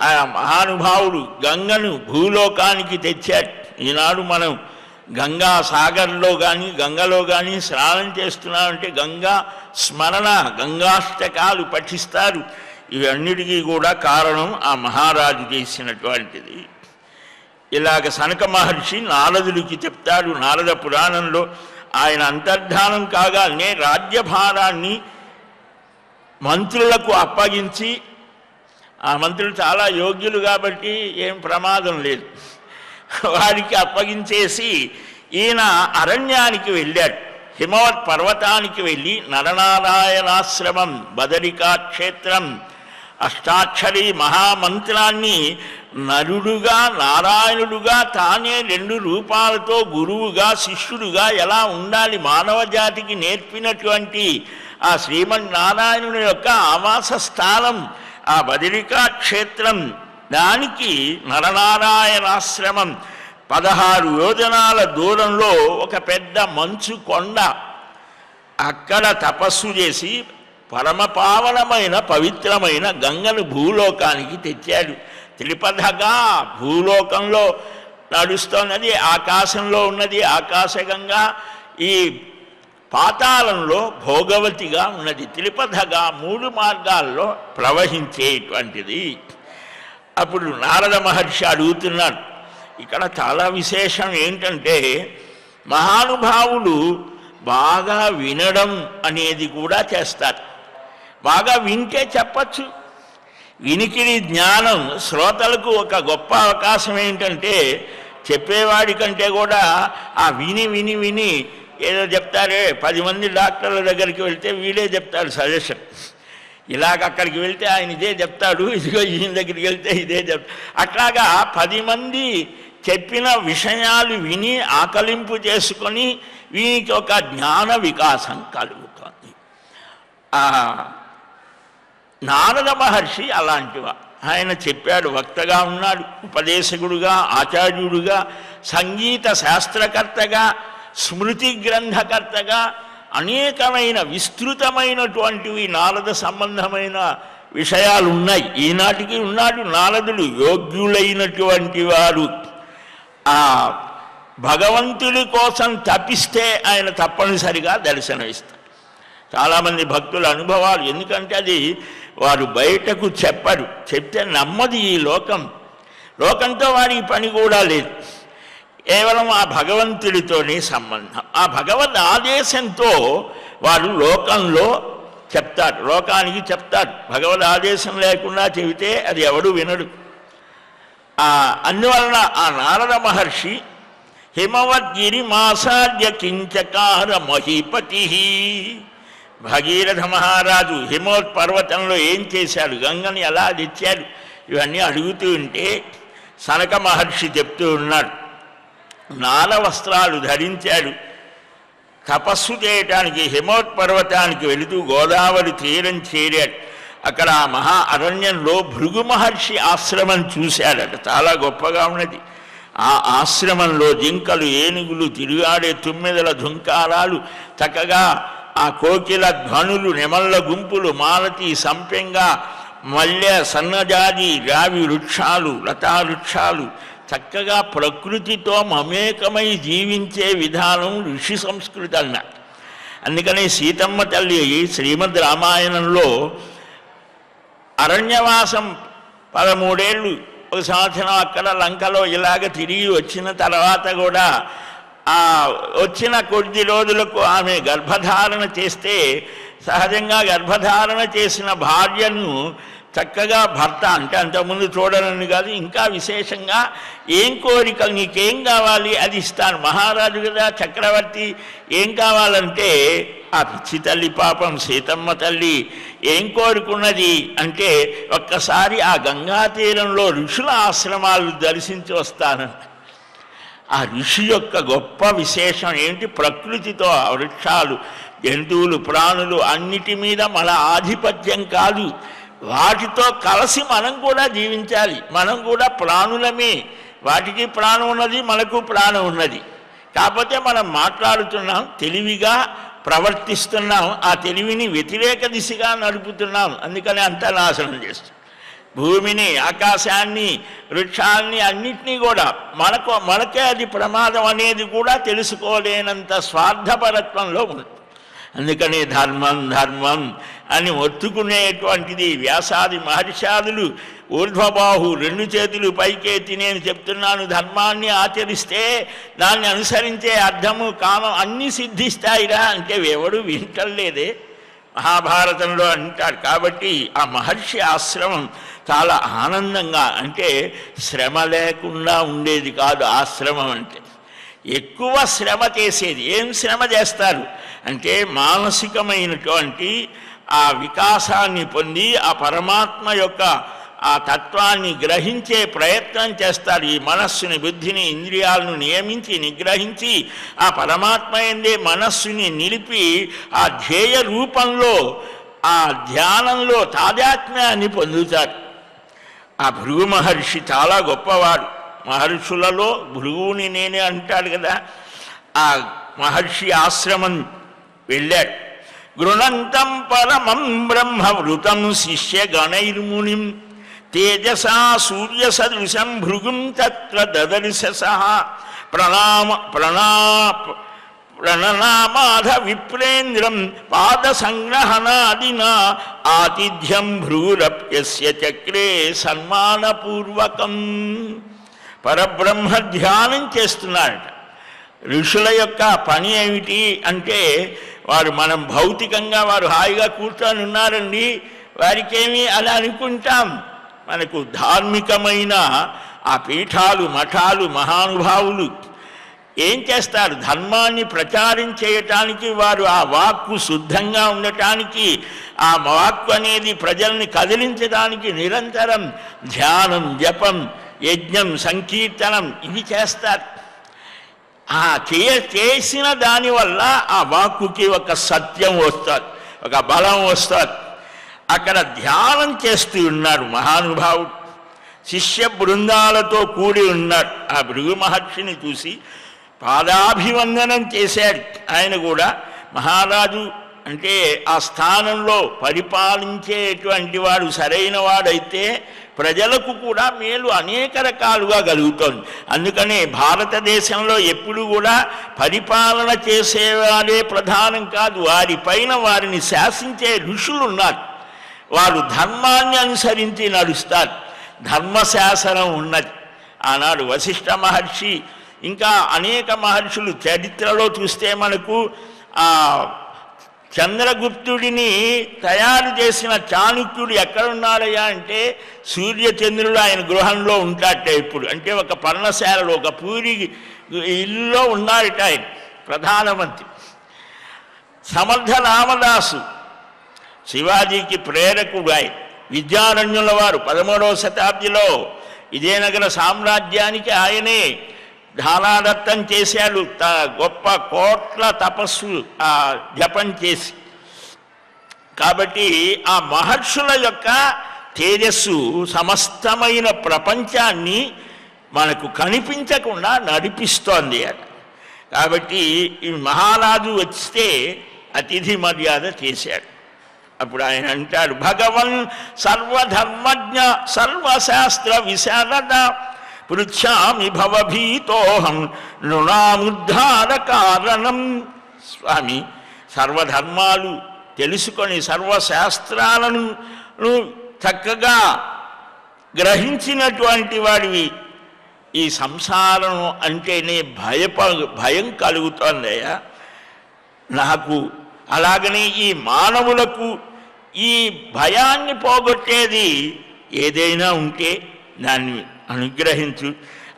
ఆ మహానుభావుడు గంగను భూలోకానికి తెచ్చాడు. ఈనాడు మనం గంగా సాగర్లో కానీ, గంగలో కానీ స్నానం చేస్తున్నామంటే గంగా స్మరణ, గంగాష్టకాలు పఠిస్తారు. ఇవన్నిటికీ కూడా కారణం ఆ మహారాజు చేసినటువంటిది. ఇలాగ సనక మహర్షి నారదుడికి చెప్తాడు. నారద పురాణంలో ఆయన అంతర్ధానం కాగానే రాజ్యభారాన్ని మంత్రులకు అప్పగించి, ఆ మంత్రులు చాలా యోగ్యులు కాబట్టి ఏం ప్రమాదం లేదు, వారికి అప్పగించేసి ఈయన అరణ్యానికి వెళ్ళాడు. హిమవత్ పర్వతానికి వెళ్ళి నరనారాయణాశ్రమం, బదరికా క్షేత్రం, అష్టాక్షరి మహామంత్రాన్ని నరుడుగా, నారాయణుడుగా తానే 2 రూపాలతో గురువుగా, శిష్యుడుగా ఎలా ఉండాలి మానవ జాతికి నేర్పినటువంటి ఆ శ్రీమన్నారాయణుని యొక్క ఆవాస స్థానం ఆ బదరికా క్షేత్రం. దానికి నరనారాయణాశ్రమం 16 యోజనాల దూరంలో ఒక పెద్ద మంచు కొండ. అక్కడ తపస్సు చేసి పరమపావనమైన పవిత్రమైన గంగను భూలోకానికి తెచ్చాడు. త్రిపథగా భూలోకంలో నడుస్తున్నది, ఆకాశంలో ఉన్నది ఆకాశగంగా, ఈ పాతాళంలో భోగవతిగా ఉన్నది. త్రిపథగా 3 మార్గాల్లో ప్రవహించేటువంటిది. అప్పుడు నారద మహర్షి అడుగుతున్నాడు. ఇక్కడ చాలా విశేషం ఏంటంటే, మహానుభావులు బాగా వినడం అనేది కూడా చేస్తారు. బాగా వింటే చెప్పచ్చు. వినికిడి జ్ఞానం శ్రోతలకు ఒక గొప్ప అవకాశం ఏంటంటే, చెప్పేవాడి కంటే కూడా ఆ విని విని విని ఏదో చెప్తారే. 10 మంది డాక్టర్ల దగ్గరికి వెళ్తే వీడే చెప్తాడు సజెషన్. ఇలాగ అక్కడికి వెళ్తే ఆయన ఇదే చెప్తాడు, ఇదిగో ఈయన దగ్గరికి వెళ్తే ఇదే చెప్తాడు. అట్లాగా 10 మంది చెప్పిన విషయాలు విని ఆకలింపు చేసుకొని వీనికి ఒక జ్ఞాన వికాసం కలుగుతుంది. నారద మహర్షి అలాంటివా. ఆయన చెప్పాడు, వక్తగా ఉన్నాడు, ఉపదేశకుడుగా, ఆచార్యుడుగా సంగీత శాస్త్రకర్తగా, స్మృతి గ్రంథకర్తగా అనేకమైన విస్తృతమైనటువంటివి నారద సంబంధమైన విషయాలు ఉన్నాయి. ఈనాటికి ఉన్నాడు నారదుడు యోగ్యులైనటువంటి వారు. ఆ భగవంతుడి కోసం తప్పిస్తే ఆయన తప్పనిసరిగా దర్శనమిస్తారు. చాలామంది భక్తుల అనుభవాలు, ఎందుకంటే అది వారు బయటకు చెప్పరు, చెప్తే నమ్మది ఈ లోకంతో వారి పని కూడా లేదు. కేవలం ఆ భగవంతుడితోనే సంబంధం. ఆ భగవద్ ఆదేశంతో వారు లోకంలో చెప్తారు, లోకానికి చెప్తారు. భగవద్ ఆదేశం లేకుండా చెబితే అది ఎవడు వినడు. అందువలన ఆ నారద మహర్షి హిమవద్గిరి మాసాద్య కించకార మహీపతి. భగీరథ మహారాజు హిమోత్పర్వతంలో ఏం చేశాడు, గంగని ఎలా తెచ్చాడు, ఇవన్నీ అడుగుతూ ఉంటే సనక మహర్షి చెప్తూ ఉన్నాడు. నార వస్త్రాలు ధరించాడు, తపస్సు చేయటానికి హిమోత్పర్వతానికి వెళుతూ గోదావరి తీరం చేరాడు. అక్కడ ఆ మహా అరణ్యంలో భృగు మహర్షి ఆశ్రమం చూశాడట, చాలా గొప్పగా ఉన్నది. ఆ ఆశ్రమంలో జింకలు, ఏనుగులు, తిరుగాడే తుమ్మెదల ధుంకారాలు, చక్కగా ఆ కోకిల ధ్వనులు, నెమళ్ళ గుంపులు, మాలతి, సంపెంగ, మల్లె, సన్నజాజి, రావి వృక్షాలు, లతా వృక్షాలు, చక్కగా ప్రకృతితో మమేకమై జీవించే విధానం ఋషి సంస్కృతి అన్నారు. అందుకని సీతమ్మ తల్లి శ్రీమద్ రామాయణంలో అరణ్యవాసం 13 ఏళ్ళు, 1 సంవత్సరం అక్కడ లంకలో ఇలాగ తిరిగి వచ్చిన తర్వాత కూడా వచ్చిన కొద్ది రోజులకు ఆమె గర్భధారణ చేస్తే, సహజంగా గర్భధారణ చేసిన భార్యను చక్కగా భర్త, అంటే అంతకుముందు చూడనని కాదు, ఇంకా విశేషంగా ఏం కోరికలు, నీకేం కావాలి అది ఇస్తాను, మహారాజు కదా చక్రవర్తి, ఏం కావాలంటే ఆ పిచ్చి తల్లి పాపం సీతమ్మ తల్లి ఏం కోరుకున్నది అంటే, ఒక్కసారి ఆ గంగా తీరంలో ఋషుల ఆశ్రమాలు దర్శించి వస్తానంట. ఆ ఋషి యొక్క గొప్ప విశేషం ఏంటి, ప్రకృతితో వృక్షాలు, జంతువులు, ప్రాణులు అన్నిటి మీద మన ఆధిపత్యం కాదు, వాటితో కలిసి మనం కూడా జీవించాలి. మనం కూడా ప్రాణులమే, వాటికి ప్రాణం ఉన్నది, మనకు ప్రాణం ఉన్నది. కాకపోతే మనం మాట్లాడుతున్నాం, తెలివిగా ప్రవర్తిస్తున్నాం, ఆ తెలివిని వ్యతిరేక దిశగా నడుపుతున్నాం, అందుకని అంతా నాశనం చేస్తాం. భూమిని, ఆకాశాన్ని, వృక్షాన్ని అన్నిటినీ కూడా మనకే అది ప్రమాదం అనేది కూడా తెలుసుకోలేనంత స్వార్థపరత్వంలో ఉంది. అందుకని ధర్మం ధర్మం అని ఒత్తుకునేటువంటిది వ్యాసాది మహర్షాదులు ఊర్ధ్వబాహు 2 చేతులు పైకెత్తి నేను చెప్తున్నాను, ధర్మాన్ని ఆచరిస్తే దాన్ని అనుసరించే అర్థము, కామం అన్నీ సిద్ధిస్తాయిరా అంటే ఎవడు వింటలేదే, మహాభారతంలో అంటాడు. కాబట్టి ఆ మహర్షి ఆశ్రమం చాలా ఆనందంగా, అంటే శ్రమ లేకుండా ఉండేది కాదు ఆశ్రమం అంటే, ఎక్కువ శ్రమ చేసేది. ఏం శ్రమ చేస్తారు అంటే, మానసికమైనటువంటి ఆ వికాసాన్ని పొంది ఆ పరమాత్మ యొక్క ఆ తత్వాన్ని గ్రహించే ప్రయత్నం చేస్తారు. ఈ మనస్సుని, బుద్ధిని, ఇంద్రియాలను నియమించి నిగ్రహించి ఆ పరమాత్మ యందే మనస్సుని నిలిపి ఆ ధ్యేయ రూపంలో, ఆ ధ్యానంలో తాదాత్మ్యాన్ని పొందుతారు. ఆ భృగు మహర్షి చాలా గొప్పవాడు. మహర్షులలో భృగువుని నేనే అంటాడు కదా. ఆ మహర్షి ఆశ్రమం వెళ్ళాడు. గృణంతం పరమం బ్రహ్మవృతం శిష్య గణైర్మునిం తేజసా సూర్య సదృశం భృగుం తత్ర దదర్శస ప్రణనామాధ విప్రేంద్రం పాద సంగ్రహణాదినా ఆతిథ్యం భృగురప్యస్య చక్రే సన్మానపూర్వకం. పరబ్రహ్మ ధ్యానం చేస్తున్నాడట. ఋషుల యొక్క పని ఏమిటి అంటే, వారు మనం భౌతికంగా వారు హాయిగా కూర్చొని ఉన్నారండి, వారికేమి అలా అనుకుంటాం. మనకు ధార్మికమైన ఆ పీఠాలు, మఠాలు, మహానుభావులు ఏం చేస్తారు, ధర్మాన్ని ప్రచారం చేయటానికి, వారు ఆ వాక్కు శుద్ధంగా ఉండటానికి, ఆ వాక్కు అనేది ప్రజల్ని కదిలించడానికి నిరంతరం ధ్యానం, జపం, యజ్ఞం, సంకీర్తనం ఇవి చేస్తారు. ఆ చేసిన దానివల్ల ఆ వాక్కుకి ఒక సత్యం వస్తుంది, ఒక బలం వస్తుంది. అక్కడ ధ్యానం చేస్తూ ఉన్నారు మహానుభావుడు. శిష్య బృందాలతో కూడి ఉన్నాడు. ఆ భృగు మహర్షిని చూసి పాదాభివందనం చేశాడు. ఆయన కూడా మహారాజు అంటే ఆ స్థానంలో పరిపాలించేటువంటి వాడు సరైన వాడైతే ప్రజలకు కూడా మేలు అనేక రకాలుగా కలుగుతోంది. అందుకనే భారతదేశంలో ఎప్పుడు కూడా పరిపాలన చేసేవాడే ప్రధానం కాదు, వారిపైన వారిని శాసించే ఋషులు ఉన్నారు. వారు ధర్మాన్ని అనుసరించి నడుస్తారు. ధర్మశాసనం ఉన్నది. ఆనాడు వశిష్ఠ మహర్షి ఇంకా అనేక మహర్షులు చరిత్రలో చూస్తే మనకు చంద్రగుప్తుడిని తయారు చేసిన చాణుక్యుడు ఎక్కడున్నాడయ్యా అంటే సూర్యచంద్రుడు ఆయన గృహంలో ఉంటాడట. ఇప్పుడు అంటే ఒక పర్ణశాలలో ఒక పూరి ఇల్లులో ఉన్నాడట ఆయన ప్రధానమంత్రి. సమర్థ రామదాసు శివాజీకి ప్రేరకుడు ఆయన. విద్యారణ్యుల వారు 13వ శతాబ్దిలో విజయనగర సామ్రాజ్యానికి ఆయనే ధానాదత్తం చేశాడు. గొప్ప కోట్ల తపస్సు జపం చేసి. కాబట్టి ఆ మహర్షుల యొక్క తేజస్సు సమస్తమైన ప్రపంచాన్ని మనకు కనిపించకుండా నడిపిస్తోంది అట. కాబట్టి ఈ మహారాజు వస్తే అతిథి మర్యాద చేశాడు. అప్పుడు ఆయన అంటాడు, భగవన్ సర్వధర్మజ్ఞ సర్వశాస్త్ర విశారద పృచ్ఛామి భవభీతోహం నృణాముద్ధార కారణం. స్వామి, సర్వధర్మాలు తెలుసుకొని సర్వశాస్త్రాలను చక్కగా గ్రహించినటువంటి వాడివి. ఈ సంసారం అంటేనే భయం కలుగుతోందయ్యా నాకు. అలాగనే ఈ మానవులకు ఈ భయాన్ని పోగొట్టేది ఏదైనా ఉంటే దాన్ని అనుగ్రహించు.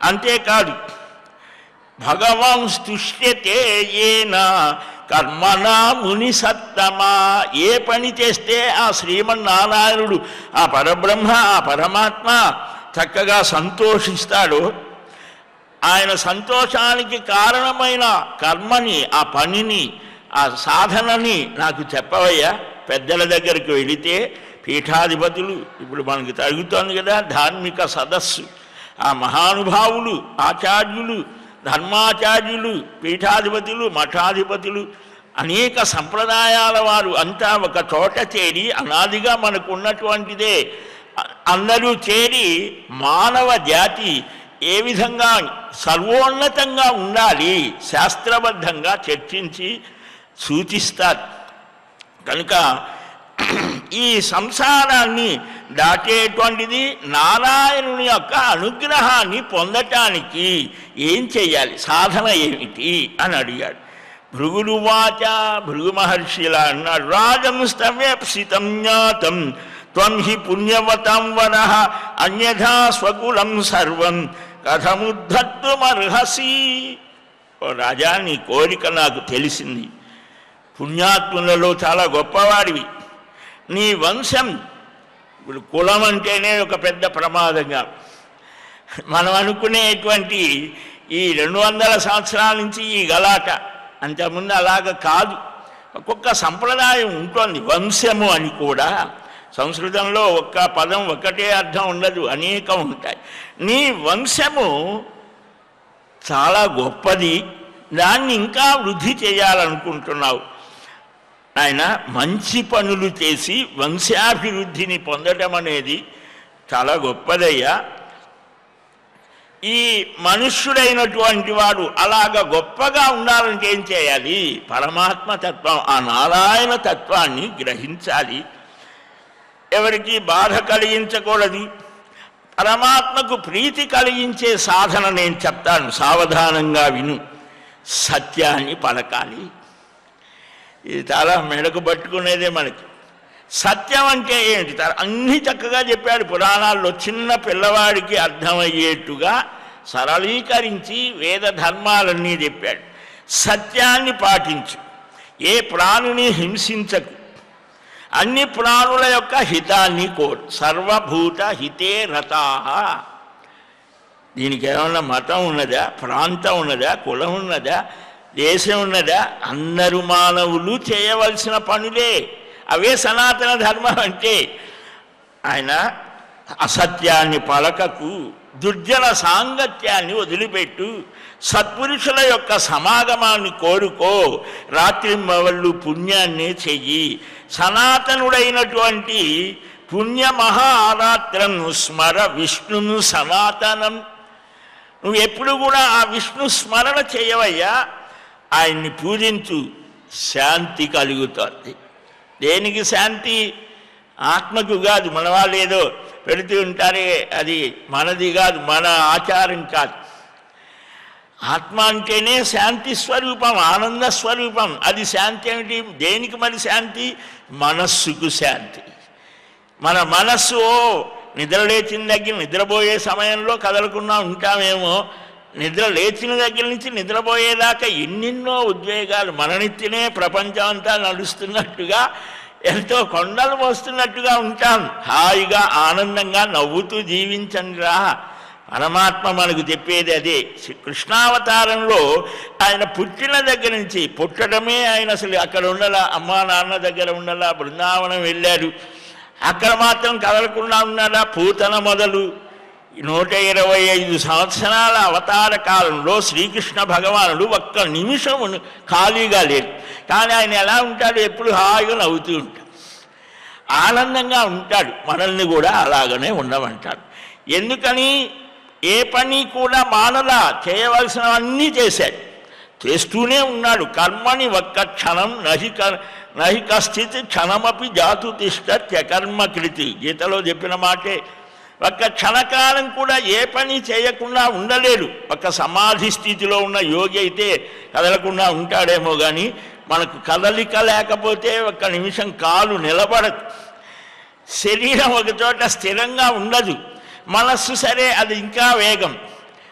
అంతేకాదు, భగవాన్ స్తుష్యతే ఏన కర్మణా ముని సత్తమా. ఏ పని చేస్తే ఆ శ్రీమన్నారాయణుడు, ఆ పరబ్రహ్మ, ఆ పరమాత్మ చక్కగా సంతోషిస్తాడో ఆయన సంతోషానికి కారణమైన కర్మని, ఆ పనిని, ఆ సాధనని నాకు చెప్పవయ్యా. పెద్దల దగ్గరికి వెళితే పీఠాధిపతులు, ఇప్పుడు మనకు జరుగుతోంది కదా ధార్మిక సదస్సు, ఆ మహానుభావులు, ఆచార్యులు, ధర్మాచార్యులు, పీఠాధిపతులు, మఠాధిపతులు, అనేక సంప్రదాయాల వారు అంతా ఒక చోట చేరి, అనాదిగా మనకు ఉన్నటువంటిదే అందరూ చేరి మానవ జాతి ఏ విధంగా సర్వోన్నతంగా ఉండాలి శాస్త్రబద్ధంగా చర్చించి సూచిస్తారు. కనుక ఈ సంసారాన్ని దాటేటువంటిది నారాయణుని యొక్క అనుగ్రహాన్ని పొందటానికి ఏం చెయ్యాలి, సాధన ఏమిటి అని అడిగాడు. భృగురువాచ, భృగు మహర్షి ఇలా అన్నాడు, రాజం స్తవ్యప్సితం జ్ఞాతం త్వం హి పుణ్యవతం వరః అన్యథా స్వకులం సర్వం కథముద్ధర్తుమర్హసి. ఓ రాజా, నీ కోరిక నాకు తెలిసింది. పుణ్యాత్ములలో చాలా గొప్పవాడివి. నీ వంశం, ఇప్పుడు కులం అంటేనే ఒక పెద్ద ప్రమాదంగా మనం అనుకునేటువంటి ఈ 200 సంవత్సరాల నుంచి ఈ గలాట, అంతకుముందు అలాగ కాదు. ఒక్కొక్క సంప్రదాయం ఉంటుంది. వంశము అని కూడా సంస్కృతంలో ఒక్క పదం ఒకటే అర్థం ఉండదు, అనేకం ఉంటాయి. నీ వంశము చాలా గొప్పది, దాన్ని ఇంకా వృద్ధి చేయాలనుకుంటున్నావు. ఆయన మంచి పనులు చేసి వంశాభివృద్ధిని పొందడం అనేది చాలా గొప్పదయ్యా. ఈ మనుష్యుడైనటువంటి వాడు అలాగ గొప్పగా ఉండాలంటే ఏం చేయాలి? పరమాత్మ తత్వం, ఆ నారాయణ తత్వాన్ని గ్రహించాలి. ఎవరికి బాధ కలిగించకూడదు. పరమాత్మకు ప్రీతి కలిగించే సాధన నేను చెప్తాను, సావధానంగా విను. సత్యాన్ని పలకాలి. ఇది చాలా మెడకు పట్టుకునేదే మనకి. సత్యం అంటే ఏంటి? అన్నీ చక్కగా చెప్పాడు పురాణాల్లో. చిన్న పిల్లవాడికి అర్థమయ్యేట్టుగా సరళీకరించి వేద ధర్మాలన్నీ చెప్పాడు. సత్యాన్ని పాటించు, ఏ ప్రాణిని హింసించకు, అన్ని ప్రాణుల యొక్క హితాన్ని కోరు. సర్వభూత హితే రతాః. దీనికి ఏమన్నా మతం ఉన్నదా, ప్రాంతం ఉన్నదా, కులం ఉన్నదా, దేశం ఉన్నదా? అందరు మానవులు చేయవలసిన పనులే, అవే సనాతన ధర్మం అంటే. ఆయన అసత్యాన్ని పలకకు, దుర్జన సాంగత్యాన్ని వదిలిపెట్టు, సత్పురుషుల యొక్క సమాగమాన్ని కోరుకో, రాత్రింబవళ్ళు పుణ్యాన్ని చెయ్యి, సనాతనుడైనటువంటి పుణ్య మహా ఆరాత్రం స్మర విష్ణును సనాతనం. నువ్వు ఎప్పుడు కూడా ఆ విష్ణు స్మరణ చేయవయ్యా, ఆయన్ని పూజించు, శాంతి కలుగుతుంది. దేనికి శాంతి? ఆత్మకు కాదు. మన వాళ్ళు ఏదో పెడుతూ ఉంటారే, అది మనది కాదు, మన ఆచారం కాదు. ఆత్మ అంటేనే శాంతి స్వరూపం, ఆనంద స్వరూపం. అది శాంతి ఏమిటి? దేనికి మరి శాంతి? మనస్సుకు శాంతి. మన మనస్సు నిద్ర లేచిన దగ్గర, నిద్రపోయే సమయంలో కదలకుండా ఉంటామేమో, నిద్ర లేచిన దగ్గర నుంచి నిద్రపోయేదాకా ఎన్నెన్నో ఉద్వేగాలు, మననెత్తినే ప్రపంచం అంతా నడుస్తున్నట్టుగా, ఎంతో కొండలు మోస్తున్నట్టుగా ఉంటాం. హాయిగా ఆనందంగా నవ్వుతూ జీవించండిరా. పరమాత్మ మనకు చెప్పేది అదే. కృష్ణావతారంలో ఆయన పుట్టిన దగ్గర నుంచి, పుట్టడమే ఆయన అసలు అక్కడ ఉండాలా, అమ్మా నాన్న దగ్గర ఉండాలా, బృందావనం వెళ్ళారు, అక్కడ మాత్రం కదలకుండా ఉన్నాడా. పూతన మొదలు 125 సంవత్సరాల అవతార కాలంలో శ్రీకృష్ణ భగవానుడు ఒక్క నిమిషం ఖాళీగా లేడు. కానీ ఆయన ఎలా ఉంటాడు? ఎప్పుడు హాయిగా నవ్వుతూ ఉంటాడు, ఆనందంగా ఉంటాడు. మనల్ని కూడా అలాగనే ఉండమంటాడు. ఎందుకని? ఏ పని కూడా మానలా, చేయవలసినవన్నీ చేశాడు, చేస్తూనే ఉన్నాడు. కర్మని ఒక్క క్షణం నహి కశ్చిత్ క్షణమపి జాతు తిష్టత్యకర్మకృతి, గీతలో చెప్పిన మాటే. ఒక్క క్షణకాలం కూడా ఏ పని చేయకుండా ఉండలేడు. ఒక సమాధి స్థితిలో ఉన్న యోగి అయితే కదలకుండా ఉంటాడేమో, కానీ మనకు కదలిక లేకపోతే ఒక్క నిమిషం కాలు నిలబడదు. శరీరం ఒక చోట స్థిరంగా ఉండదు. మనస్సు సరే, అది ఇంకా వేగం,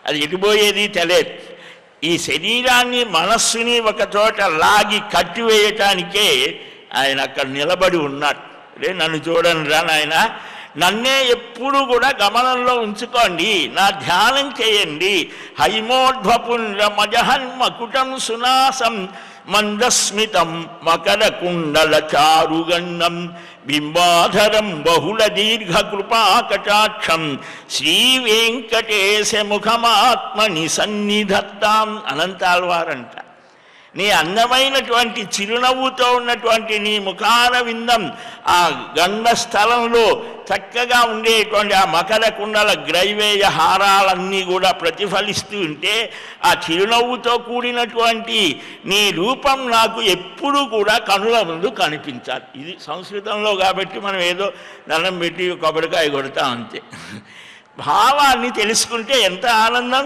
అది ఎటుపోయేది తెలియదు. ఈ శరీరాన్ని మనస్సుని ఒక చోట లాగి కట్టివేయటానికే ఆయన అక్కడ నిలబడి ఉన్నాడు. రే నన్ను చూడండి రా నాయన, నన్నే ఎప్పుడు కూడా గమనంలో ఉంచుకోండి, నా ధ్యానం చేయండి. హైమోద్భపుండ్ర మజహన్మకుటం సునాసం మందస్మితం మకర కుండల చారుగండం బింబాధరం బహుళ దీర్ఘ కృపాకటాక్షం శ్రీ వెంకటేశ ముఖమాత్మని సన్నిధత్తాం. అనంతాల్వారంట, నీ అందమైనటువంటి చిరునవ్వుతో ఉన్నటువంటి నీ ముఖార విందం, ఆ గండ స్థలంలో చక్కగా ఉండేటువంటి ఆ మకర కుండల గ్రైవేయ హారాలన్నీ కూడా ప్రతిఫలిస్తూ ఉంటే, ఆ చిరునవ్వుతో కూడినటువంటి నీ రూపం నాకు ఎప్పుడూ కూడా కనుల ముందు కనిపించాలి. ఇది సంస్కృతంలో కాబట్టి మనం ఏదో దండం పెట్టి కొబ్బరికాయ కొడతాం అంతే. భావాన్ని తెలుసుకుంటే ఎంత ఆనందం.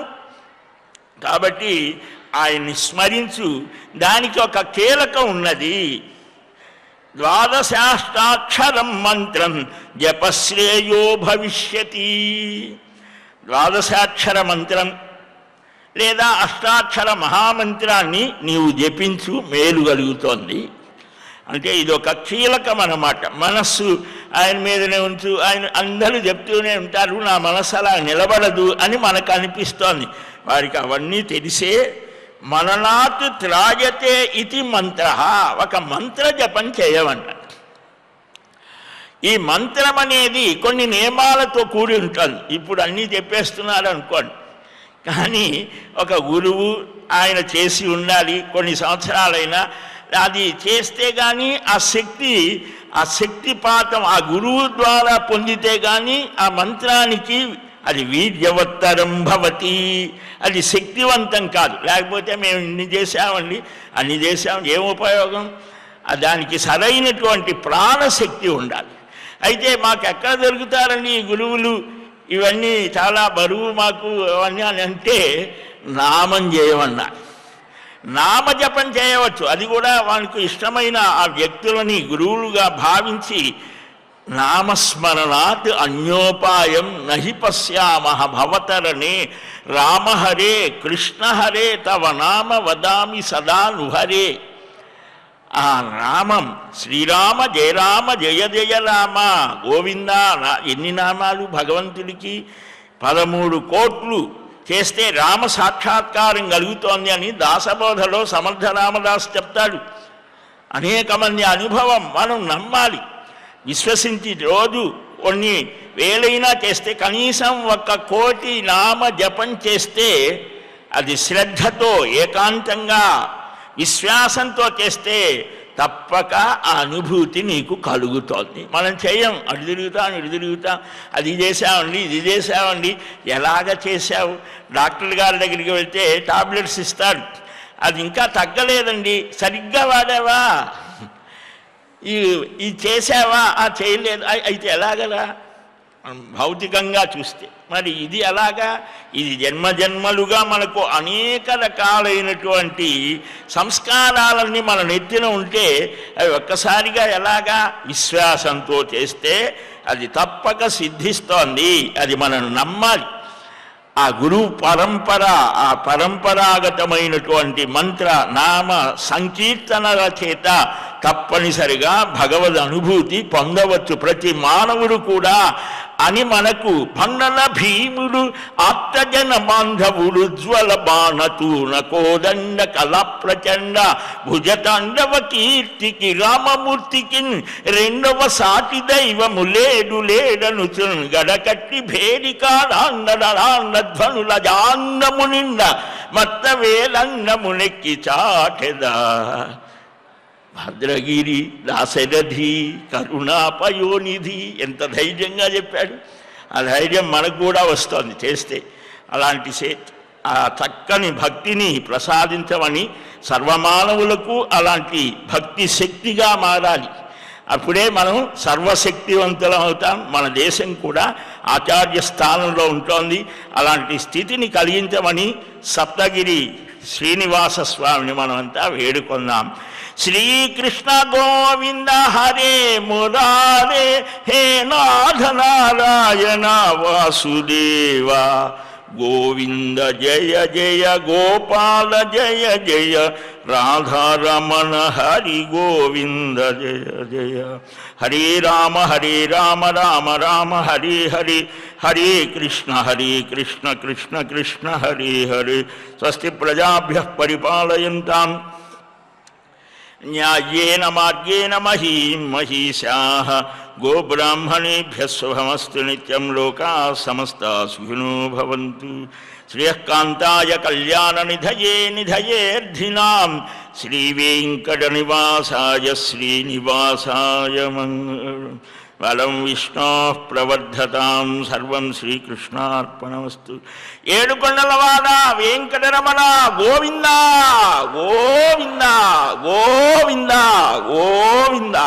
కాబట్టి ఆయన్ని స్మరించు. దానికి ఒక కీలకం ఉన్నది. ద్వాదశాష్టాక్షరం మంత్రం జపశ్రేయో భవిష్యతి. ద్వాదశాక్షర మంత్రం లేదా అష్టాక్షర మహామంత్రాన్ని నీవు జపించు, మేలు కలుగుతోంది. అంటే ఇది ఒక కీలకం అన్నమాట. మనస్సు ఆయన మీదనే ఉంచు. ఆయన అందరూ చెప్తూనే ఉంటారు, నా మనస్సు అలా నిలబడదు అని మనకు అనిపిస్తోంది. వారికి అవన్నీ తెలిసే మననాత్ త్రాయతే ఇది మంత్ర. ఒక మంత్ర జపం చేయమంట. ఈ మంత్రం అనేది కొన్ని నియమాలతో కూడి ఉంటుంది. ఇప్పుడు అన్నీ చెప్పేస్తున్నారు అనుకోండి, కానీ ఒక గురువు ఆయన చేసి ఉండాలి. కొన్ని సంవత్సరాలైనా అది చేస్తే కానీ ఆ శక్తిపాతం ఆ గురువు ద్వారా పొందితే కానీ ఆ మంత్రానికి అది వీర్యవత్తరం భవతి, అది శక్తివంతం కాదు. లేకపోతే మేము ఇన్ని చేసామండి, అన్ని చేసాం, ఏం ఉపయోగం? దానికి సరైనటువంటి ప్రాణశక్తి ఉండాలి. అయితే మాకు ఎక్కడ దొరుకుతారండి ఈ గురువులు? ఇవన్నీ చాలా బరువు మాకు అవన్నీ అని అంటే నామం చేయమన్నారు. నామజపం చేయవచ్చు. అది కూడా వానికి ఇష్టమైన ఆ వ్యక్తులని గురువులుగా భావించి నామస్మరణాత్ అన్యోపాయం నహి పశ్యామః భవతరణే రామహరే కృష్ణహరే తవ నామ వదామి సదా నుహరే. ఆ నామం శ్రీరామ జయ రామ జయ జయ రామ గోవింద. ఎన్ని నామాలు భగవంతుడికి? 13 కోట్లు చేస్తే రామ సాక్షాత్కారం కలుగుతోంది అని దాసబోధలో సమర్థ రామదాస్ చెప్తాడు. అనేక మంది అనుభవం మనం నమ్మాలి, విశ్వసించి రోజు కొన్ని వేలైనా చేస్తే, కనీసం 1,000,000 నామ జపం చేస్తే, అది శ్రద్ధతో ఏకాంతంగా విశ్వాసంతో చేస్తే తప్పక ఆ అనుభూతి నీకు కలుగుతోంది. మనం చేయం, అటు తిరుగుతాం ఇటు తిరుగుతాం, అది చేసామండి ఇది చేసామండి. ఎలాగ చేసావు? డాక్టర్ గారి దగ్గరికి వెళ్తే టాబ్లెట్స్ ఇస్తాడు, అది ఇంకా తగ్గలేదండి, సరిగ్గా వాడావా, ఇది చేసావా, చేయలేదు, అయితే ఎలాగలా? భౌతికంగా చూస్తే మరి ఇది ఎలాగా? ఇది జన్మజన్మలుగా మనకు అనేక రకాలైనటువంటి సంస్కారాలన్నీ మన నెత్తిన ఉంటే అవి ఒక్కసారిగా ఎలాగా? విశ్వాసంతో చేస్తే అది తప్పక సిద్ధిస్తోంది. అది మనం నమ్మాలి. ఆ గురు పరంపర, ఆ పరంపరాగతమైనటువంటి మంత్ర నామ సంకీర్తనల చేత తప్పనిసరిగా భగవద్ అనుభూతి పొందవచ్చు ప్రతి మానవుడు కూడా అని మనకు పన్నల భీముడు ఆప్తజన బాంధవుడు జ్వల బాణతూన కోదండ కళ ప్రచండ భుజతాండవ కీర్తికి రామమూర్తికి రెండవ సాటి దైవము లేడు లేడను గడకట్టి భేడికాడాండడాండధ్వనుల జాండము నిండ మత్త వేలంగమునెక్కి చాటెదా భద్రగిరి దాశరథి కరుణాపయోనిధి. ఎంత ధైర్యంగా చెప్పాడు. ఆ ధైర్యం మనకు కూడా వస్తుంది చేస్తే. అలాంటి ఆ చక్కని భక్తిని ప్రసాదించమని సర్వమానవులకు అలాంటి భక్తి శక్తిగా మారాలి. అప్పుడే మనం సర్వశక్తివంతులం అవుతాం. మన దేశం కూడా ఆచార్య స్థానంలో ఉంటుంది. అలాంటి స్థితిని కలిగించమని సప్తగిరి శ్రీనివాస స్వామిని మనమంతా వేడుకొందాం. శ్రీకృష్ణ గోవింద హరే మురారే హే నాథ నారాయణ వాసుదేవ గోవింద జయ జయ గోపాల జయ జయ రాధారమణ హరి గోవింద జయ జయ. హరే రామ రామ రామ హరే హరే హరే కృష్ణ కృష్ణ కృష్ణ హరే హరే. స్వస్తి ప్రజాభ్యః పరిపాలయంతాం న్యాయేన మార్గేణ మహీం మహీషాః గోబ్రాహ్మణేభ్యः శుభమస్తు నిత్యం. లోకాः సమస్తాः సుఖినో భవంతు. శ్రేయఃకాంతాయ కళ్యాణనిధయే నిధయేర్థినాం శ్రీవేంకటనివాసాయ శ్రీనివాసాయ మంగళం. బలం విష్ణోః ప్రవర్ధతాం సర్వం శ్రీకృష్ణార్పణమస్తు. ఏడుకొండలవాడ వెంకటరమణ గోవింద గోవింద గోవింద గోవింద.